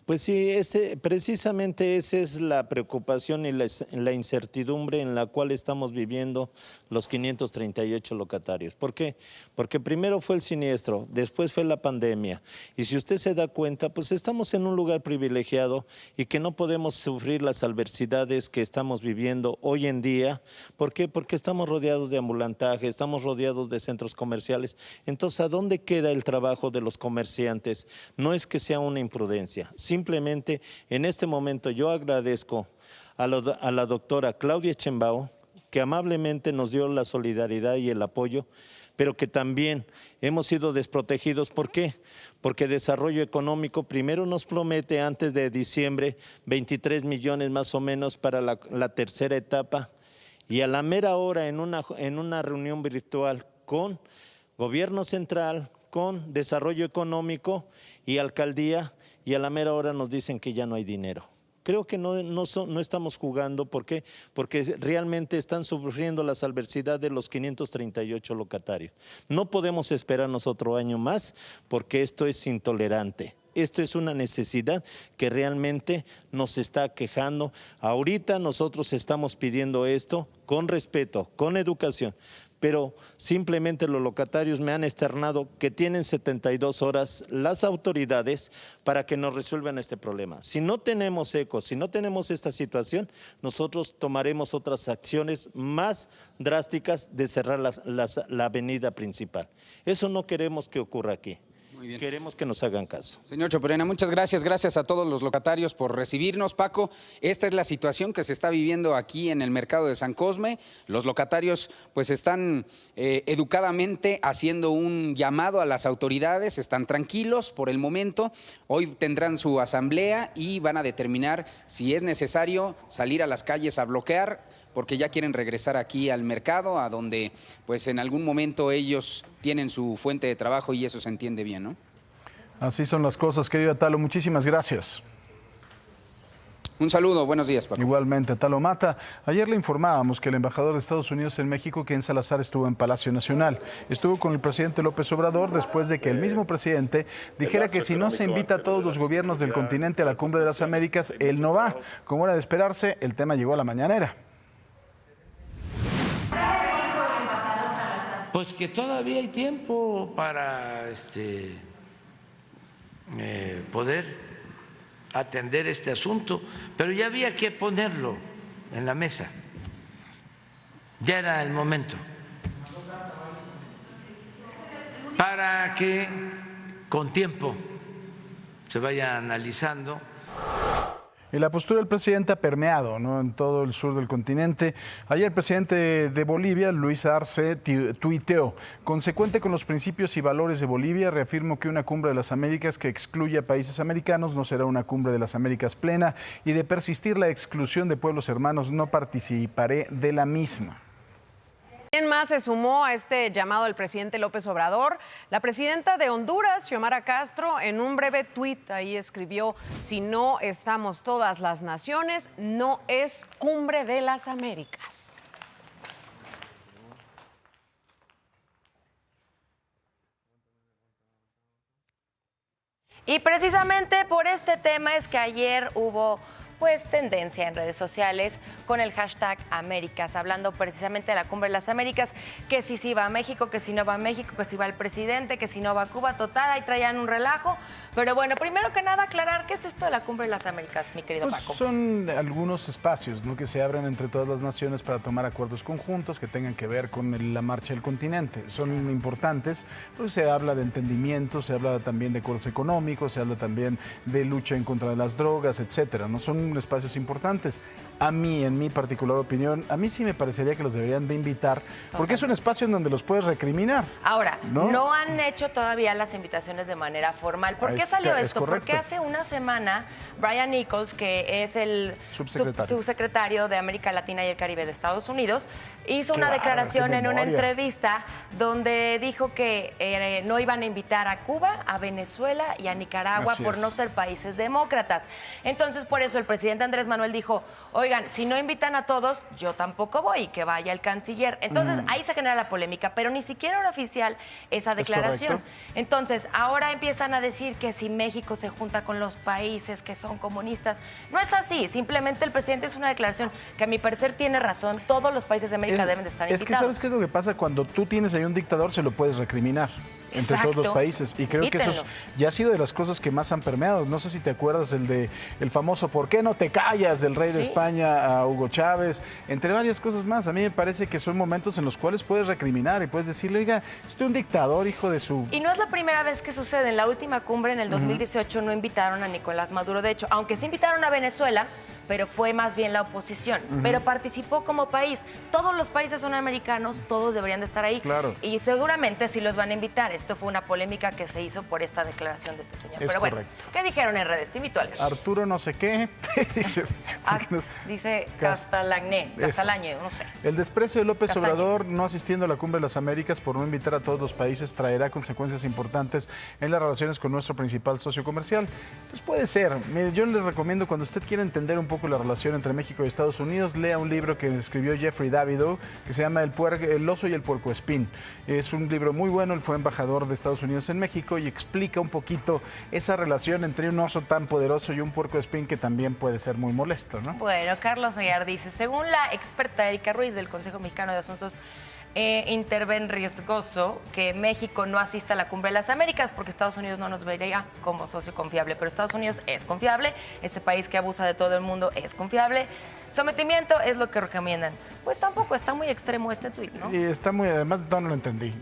Pues sí, precisamente esa es la preocupación y la incertidumbre en la cual estamos viviendo los 538 locatarios. ¿Por qué? Porque primero fue el siniestro, después fue la pandemia. Y si usted se da cuenta, pues estamos en un lugar privilegiado y que no podemos sufrir las adversidades que estamos viviendo hoy en día. ¿Por qué? Porque estamos rodeados de ambulantaje, estamos rodeados de centros comerciales. Entonces, ¿a dónde queda el trabajo de los comerciantes? No es que sea una imprudencia. Simplemente en este momento yo agradezco a la doctora Claudia Chembao, que amablemente nos dio la solidaridad y el apoyo, pero que también hemos sido desprotegidos. ¿Por qué? Porque Desarrollo Económico primero nos promete antes de diciembre 23 millones más o menos para la tercera etapa, y a la mera hora en una reunión virtual con Gobierno Central, con Desarrollo Económico y Alcaldía, y a la mera hora nos dicen que ya no hay dinero. Creo que no estamos jugando. ¿Por qué? Porque realmente están sufriendo las adversidades de los 538 locatarios. No podemos esperarnos otro año más porque esto es intolerante. Esto es una necesidad que realmente nos está quejando. Ahorita nosotros estamos pidiendo esto con respeto, con educación. Pero simplemente los locatarios me han externado que tienen 72 horas las autoridades para que nos resuelvan este problema. Si no tenemos eco, si no tenemos esta situación, nosotros tomaremos otras acciones más drásticas de cerrar la avenida principal. Eso no queremos que ocurra aquí. Muy bien. Queremos que nos hagan caso. Señor Choperena, muchas gracias. Gracias a todos los locatarios por recibirnos. Paco, esta es la situación que se está viviendo aquí en el mercado de San Cosme. Los locatarios pues están educadamente haciendo un llamado a las autoridades. Están tranquilos por el momento. Hoy tendrán su asamblea y van a determinar si es necesario salir a las calles a bloquear, porque ya quieren regresar aquí al mercado, a donde pues en algún momento ellos tienen su fuente de trabajo, y eso se entiende bien, ¿no? Así son las cosas, querido Atalo. Muchísimas gracias. Un saludo, buenos días, Paco. Igualmente, Talomata. Ayer le informábamos que el embajador de Estados Unidos en México, Ken Salazar, estuvo en Palacio Nacional. Estuvo con el presidente López Obrador después de que el mismo presidente dijera que si no se invita a todos los gobiernos del continente a la Cumbre de las Américas, él no va. Como era de esperarse, el tema llegó a la mañanera. Pues que todavía hay tiempo para poder atender este asunto, pero ya había que ponerlo en la mesa, ya era el momento, para que con tiempo se vaya analizando. Y la postura del presidente ha permeado, ¿no?, en todo el sur del continente. Ayer el presidente de Bolivia, Luis Arce, tuiteó: consecuente con los principios y valores de Bolivia, reafirmo que una cumbre de las Américas que excluya a países americanos no será una cumbre de las Américas plena, y de persistir la exclusión de pueblos hermanos no participaré de la misma. ¿Quién más se sumó a este llamado del presidente López Obrador? La presidenta de Honduras, Xiomara Castro, en un breve tuit ahí escribió: si no estamos todas las naciones, no es Cumbre de las Américas. Y precisamente por este tema es que ayer hubo tendencia en redes sociales con el hashtag Américas, hablando precisamente de la Cumbre de las Américas, que si va a México, que si no va a México, que si va el presidente, que si no va a Cuba. Total, ahí traían un relajo. Pero bueno, primero que nada aclarar qué es esto de la Cumbre de las Américas, mi querido Paco. Son algunos espacios, ¿no?, que se abren entre todas las naciones para tomar acuerdos conjuntos que tengan que ver con la marcha del continente. Son importantes, pues se habla de entendimiento, se habla también de acuerdos económicos, se habla también de lucha en contra de las drogas, etcétera, ¿no? Son espacios importantes. A mí, en mi particular opinión, a mí sí me parecería que los deberían de invitar, porque es un espacio en donde los puedes recriminar. Ahora, no han hecho todavía las invitaciones de manera formal. ¿Por qué salió esto? Porque hace una semana Brian Nichols, que es el subsecretario de América Latina y el Caribe de Estados Unidos, hizo una declaración en una entrevista donde dijo que no iban a invitar a Cuba, a Venezuela y a Nicaragua por no ser países demócratas. Entonces, por eso el presidente Andrés Manuel dijo: oigan, si no invitan a todos, yo tampoco voy, que vaya el canciller. Entonces, ahí se genera la polémica, pero ni siquiera era oficial esa declaración. Entonces, ahora empiezan a decir que si México se junta con los países que son comunistas. No es así, simplemente el presidente es una declaración que a mi parecer tiene razón. Todos los países de América deben de estar invitados. Es que ¿sabes qué es lo que pasa? Cuando tú tienes ahí un dictador, se lo puedes recriminar entre todos los países. Y creo que eso ya ha sido de las cosas que más han permeado. No sé si te acuerdas el famoso ¿por qué no te callas?, del rey de España a Hugo Chávez, entre varias cosas más. A mí me parece que son momentos en los cuales puedes recriminar y puedes decirle: oiga, usted es un dictador, hijo de su... Y no es la primera vez que sucede. En la última cumbre, en el 2018, no invitaron a Nicolás Maduro. De hecho, aunque sí invitaron a Venezuela, pero fue más bien la oposición. Pero participó como país. Todos los países son americanos, todos deberían de estar ahí. Claro. Y seguramente sí los van a invitar. Esto fue una polémica que se hizo por esta declaración de este señor. Pero bueno, ¿qué dijeron en redes? Te invito a leer. Arturo no sé qué. Dice Castañé, no sé. El desprecio de López Obrador no asistiendo a la Cumbre de las Américas por no invitar a todos los países traerá consecuencias importantes en las relaciones con nuestro principal socio comercial. Pues puede ser. Mire, yo les recomiendo, cuando usted quiera entender un poco la relación entre México y Estados Unidos, lea un libro que escribió Jeffrey Davidow, que se llama El oso y el puercoespín. Es un libro muy bueno. Él fue embajador de Estados Unidos en México y explica un poquito esa relación entre un oso tan poderoso y un puercoespín que también puede ser muy molesto, ¿no? Bueno, Carlos Aguiar dice: según la experta Erika Ruiz del Consejo Mexicano de Asuntos interven riesgoso que México no asista a la Cumbre de las Américas porque Estados Unidos no nos vería como socio confiable. Pero Estados Unidos es confiable, este país que abusa de todo el mundo es confiable. Sometimiento es lo que recomiendan. Pues tampoco está muy extremo este tuit, ¿no? Y está muy, además no lo entendí.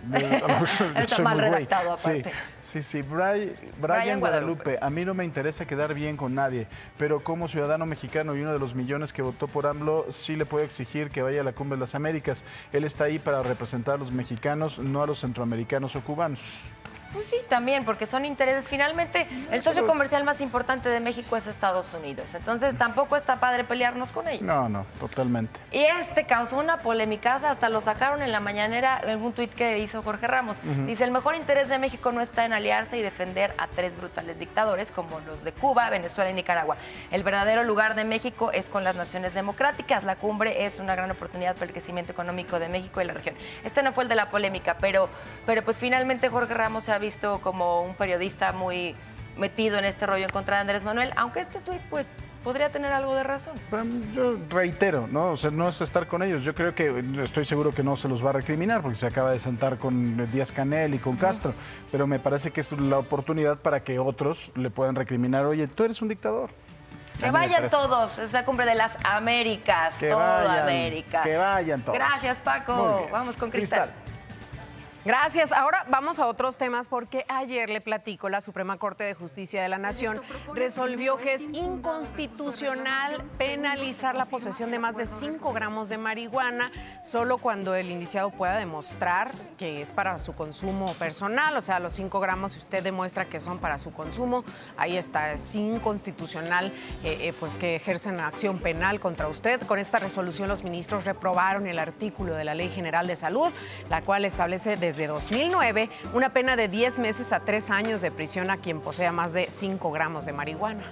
Está mal redactado aparte. Sí. Brian Guadalupe, a mí no me interesa quedar bien con nadie, pero como ciudadano mexicano y uno de los millones que votó por AMLO, sí le puedo exigir que vaya a la Cumbre de las Américas. Él está ahí para representar a los mexicanos, no a los centroamericanos o cubanos. Pues sí, también, porque son intereses. Finalmente, el socio comercial más importante de México es Estados Unidos. Entonces, tampoco está padre pelearnos con ellos. No, totalmente. Y causó una polémica, hasta lo sacaron en la mañanera en un tuit que hizo Jorge Ramos. Dice, el mejor interés de México no está en aliarse y defender a 3 brutales dictadores como los de Cuba, Venezuela y Nicaragua. El verdadero lugar de México es con las naciones democráticas. La cumbre es una gran oportunidad para el crecimiento económico de México y la región. Este no fue el de la polémica, pero pues finalmente Jorge Ramos se ha visto como un periodista muy metido en este rollo en contra de Andrés Manuel, aunque este tuit pues podría tener algo de razón. Yo reitero, ¿no? O sea, no es estar con ellos. Yo creo que, estoy seguro que no se los va a recriminar porque se acaba de sentar con Díaz-Canel y con Castro, pero me parece que es la oportunidad para que otros le puedan recriminar, oye, tú eres un dictador. Que vayan todos, es la cumbre de las Américas, toda América. Que vayan todos. Gracias, Paco. Vamos con Cristal. Gracias. Ahora vamos a otros temas porque ayer le platico, la Suprema Corte de Justicia de la Nación resolvió que es inconstitucional penalizar la posesión de más de 5 gramos de marihuana solo cuando el indiciado pueda demostrar que es para su consumo personal, o sea, los 5 gramos, si usted demuestra que son para su consumo, ahí está, es inconstitucional pues que ejercen acción penal contra usted. Con esta resolución los ministros reprobaron el artículo de la Ley General de Salud, la cual establece desde 2009 una pena de 10 meses a 3 años de prisión a quien posea más de 5 gramos de marihuana.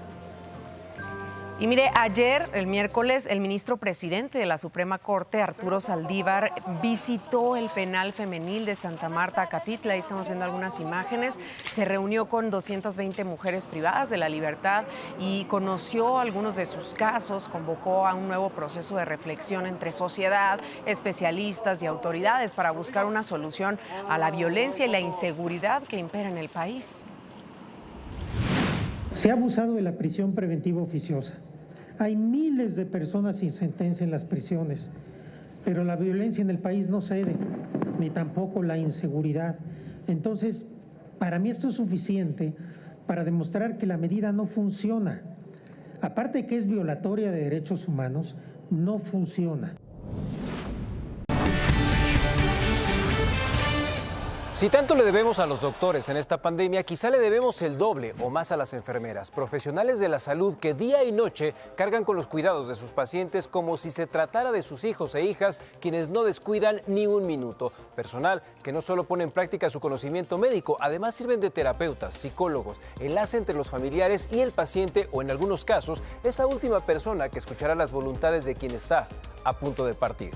Y mire, ayer, el miércoles, el ministro presidente de la Suprema Corte, Arturo Saldívar, visitó el penal femenil de Santa Marta, Acatitla. Ahí estamos viendo algunas imágenes. Se reunió con 220 mujeres privadas de la libertad y conoció algunos de sus casos. Convocó a un nuevo proceso de reflexión entre sociedad, especialistas y autoridades para buscar una solución a la violencia y la inseguridad que impera en el país. Se ha abusado de la prisión preventiva oficiosa. Hay miles de personas sin sentencia en las prisiones, pero la violencia en el país no cede, ni tampoco la inseguridad. Entonces, para mí esto es suficiente para demostrar que la medida no funciona. Aparte de que es violatoria de derechos humanos, no funciona. Si tanto le debemos a los doctores en esta pandemia, quizá le debemos el doble o más a las enfermeras, profesionales de la salud que día y noche cargan con los cuidados de sus pacientes como si se tratara de sus hijos e hijas, quienes no descuidan ni un minuto. Personal que no solo pone en práctica su conocimiento médico, además sirven de terapeutas, psicólogos, enlace entre los familiares y el paciente o en algunos casos, esa última persona que escuchará las voluntades de quien está a punto de partir.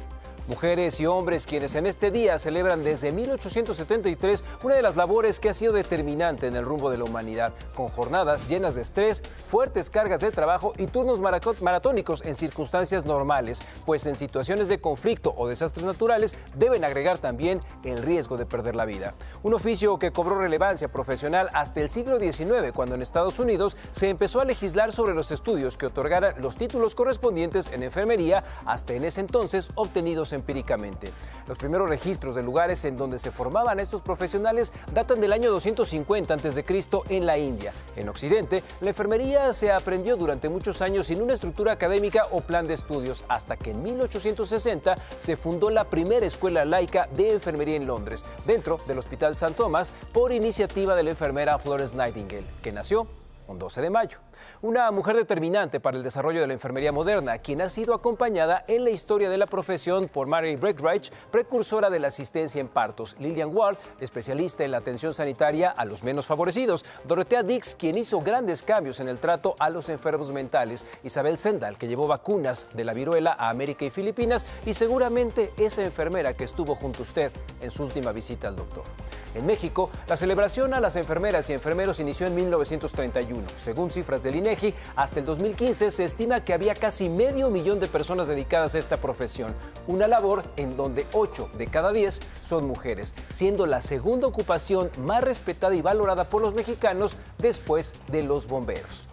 Mujeres y hombres quienes en este día celebran desde 1873 una de las labores que ha sido determinante en el rumbo de la humanidad, con jornadas llenas de estrés, fuertes cargas de trabajo y turnos maratónicos en circunstancias normales, pues en situaciones de conflicto o desastres naturales deben agregar también el riesgo de perder la vida. Un oficio que cobró relevancia profesional hasta el siglo XIX, cuando en Estados Unidos se empezó a legislar sobre los estudios que otorgaran los títulos correspondientes en enfermería, hasta en ese entonces obtenidos empíricamente. Los primeros registros de lugares en donde se formaban estos profesionales datan del año 250 a.C. en la India. En Occidente, la enfermería se aprendió durante muchos años sin una estructura académica o plan de estudios, hasta que en 1860 se fundó la primera escuela laica de enfermería en Londres, dentro del Hospital St. Thomas, por iniciativa de la enfermera Florence Nightingale, que nació un 12 de mayo. Una mujer determinante para el desarrollo de la enfermería moderna, quien ha sido acompañada en la historia de la profesión por Mary Breckenridge, precursora de la asistencia en partos; Lillian Ward, especialista en la atención sanitaria a los menos favorecidos; Dorothea Dix, quien hizo grandes cambios en el trato a los enfermos mentales; Isabel Sendal, que llevó vacunas de la viruela a América y Filipinas; y seguramente esa enfermera que estuvo junto a usted en su última visita al doctor. En México, la celebración a las enfermeras y enfermeros inició en 1931. Según cifras del INEGI, hasta el 2015 se estima que había casi 500,000 de personas dedicadas a esta profesión, una labor en donde 8 de cada 10 son mujeres, siendo la segunda ocupación más respetada y valorada por los mexicanos después de los bomberos.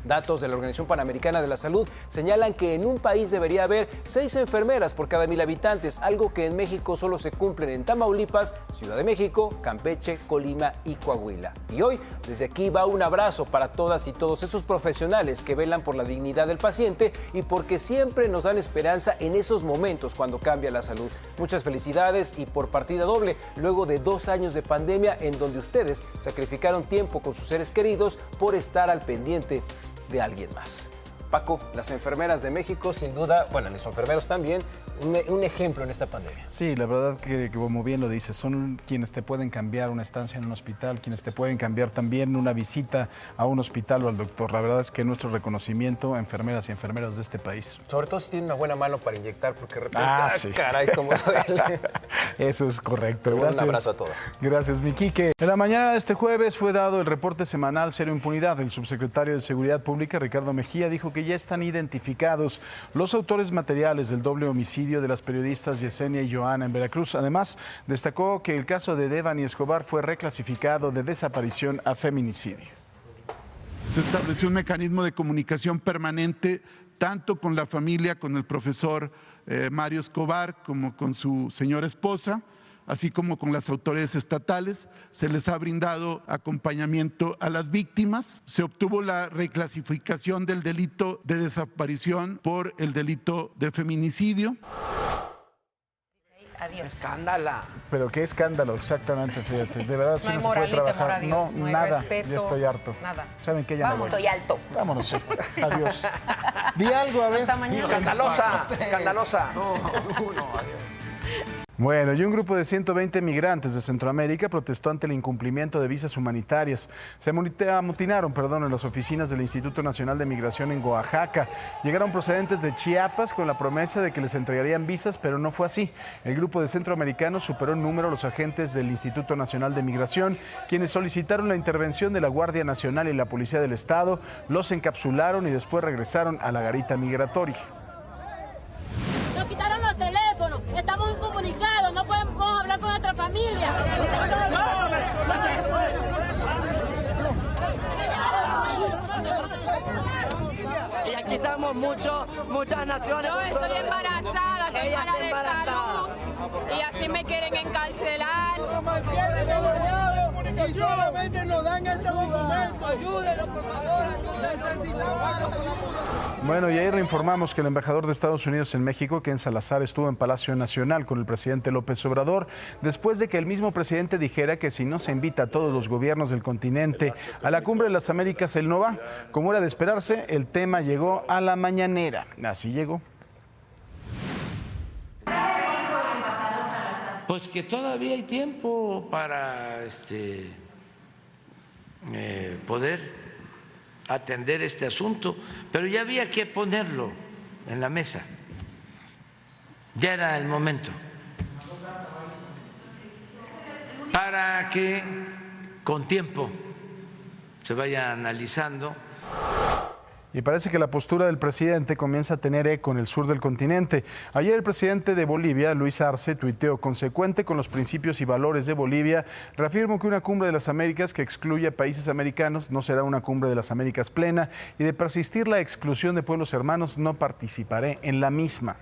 Datos de la Organización Panamericana de la Salud señalan que en un país debería haber 6 enfermeras por cada 1000 habitantes, algo que en México solo se cumplen en Tamaulipas, Ciudad de México, Campeche, Colima y Coahuila. Y hoy, desde aquí va un abrazo para todas y todos esos profesionales que velan por la dignidad del paciente y porque siempre nos dan esperanza en esos momentos cuando cambia la salud. Muchas felicidades y por partida doble, luego de 2 años de pandemia en donde ustedes sacrificaron tiempo con sus seres queridos por estar al pendiente de alguien más. Paco, las enfermeras de México, sin duda, bueno, los enfermeros también, un ejemplo en esta pandemia. Sí, la verdad que como bien lo dices, son quienes te pueden cambiar una estancia en un hospital, quienes te pueden cambiar también una visita a un hospital o al doctor. La verdad es que nuestro reconocimiento a enfermeras y enfermeros de este país. Sobre todo si tienen una buena mano para inyectar, porque de repente, sí. Caray, cómo duele. Eso es correcto. Un abrazo a todas. Gracias, mi Quique. En la mañana de este jueves fue dado el reporte semanal Cero Impunidad. El subsecretario de Seguridad Pública, Ricardo Mejía, dijo que ya están identificados los autores materiales del doble homicidio de las periodistas Yesenia y Joana en Veracruz. Además, destacó que el caso de Devani Escobar fue reclasificado de desaparición a feminicidio. Se estableció un mecanismo de comunicación permanente tanto con la familia, con el profesor Mario Escobar, como con su señora esposa, así como con las autoridades estatales. Se les ha brindado acompañamiento a las víctimas. Se obtuvo la reclasificación del delito de desaparición por el delito de feminicidio. Adiós. Escándalo. Pero qué escándalo, exactamente, fíjate. De verdad, si no se puede trabajar. No, nada. respeto, ya estoy harto. Nada. ¿Saben qué? Ya me voy. Estoy alto. Vámonos, sí. Adiós. Di algo, a ver. Hasta mañana. Escandalosa, escandalosa. Bueno, y un grupo de 120 migrantes de Centroamérica protestó ante el incumplimiento de visas humanitarias. Se amotinaron, en las oficinas del Instituto Nacional de Migración en Oaxaca. Llegaron procedentes de Chiapas con la promesa de que les entregarían visas, pero no fue así. El grupo de centroamericanos superó en número a los agentes del Instituto Nacional de Migración, quienes solicitaron la intervención de la Guardia Nacional y la Policía del Estado, los encapsularon y después regresaron a la garita migratoria. Nos quitaron los teléfonos, estamos incomunicados, no podemos hablar con nuestra familia. Y aquí estamos muchas naciones. Yo estoy embarazada, estoy mala de salud y así me quieren encarcelar. Y solamente nos dan este documento. Ayúdenos, por favor, Bueno, y ayer le informamos que el embajador de Estados Unidos en México, Ken Salazar, estuvo en Palacio Nacional con el presidente López Obrador, después de que el mismo presidente dijera que si no se invita a todos los gobiernos del continente a la Cumbre de las Américas, él no va. Como era de esperarse, el tema llegó a la mañanera. Así llegó. Pues que todavía hay tiempo para poder atender este asunto, pero ya había que ponerlo en la mesa. Ya era el momento para que con tiempo se vaya analizando. Y parece que la postura del presidente comienza a tener eco en el sur del continente. Ayer el presidente de Bolivia, Luis Arce, tuiteó: consecuente con los principios y valores de Bolivia, reafirmo que una cumbre de las Américas que excluya países americanos no será una cumbre de las Américas plena y de persistir la exclusión de pueblos hermanos no participaré en la misma.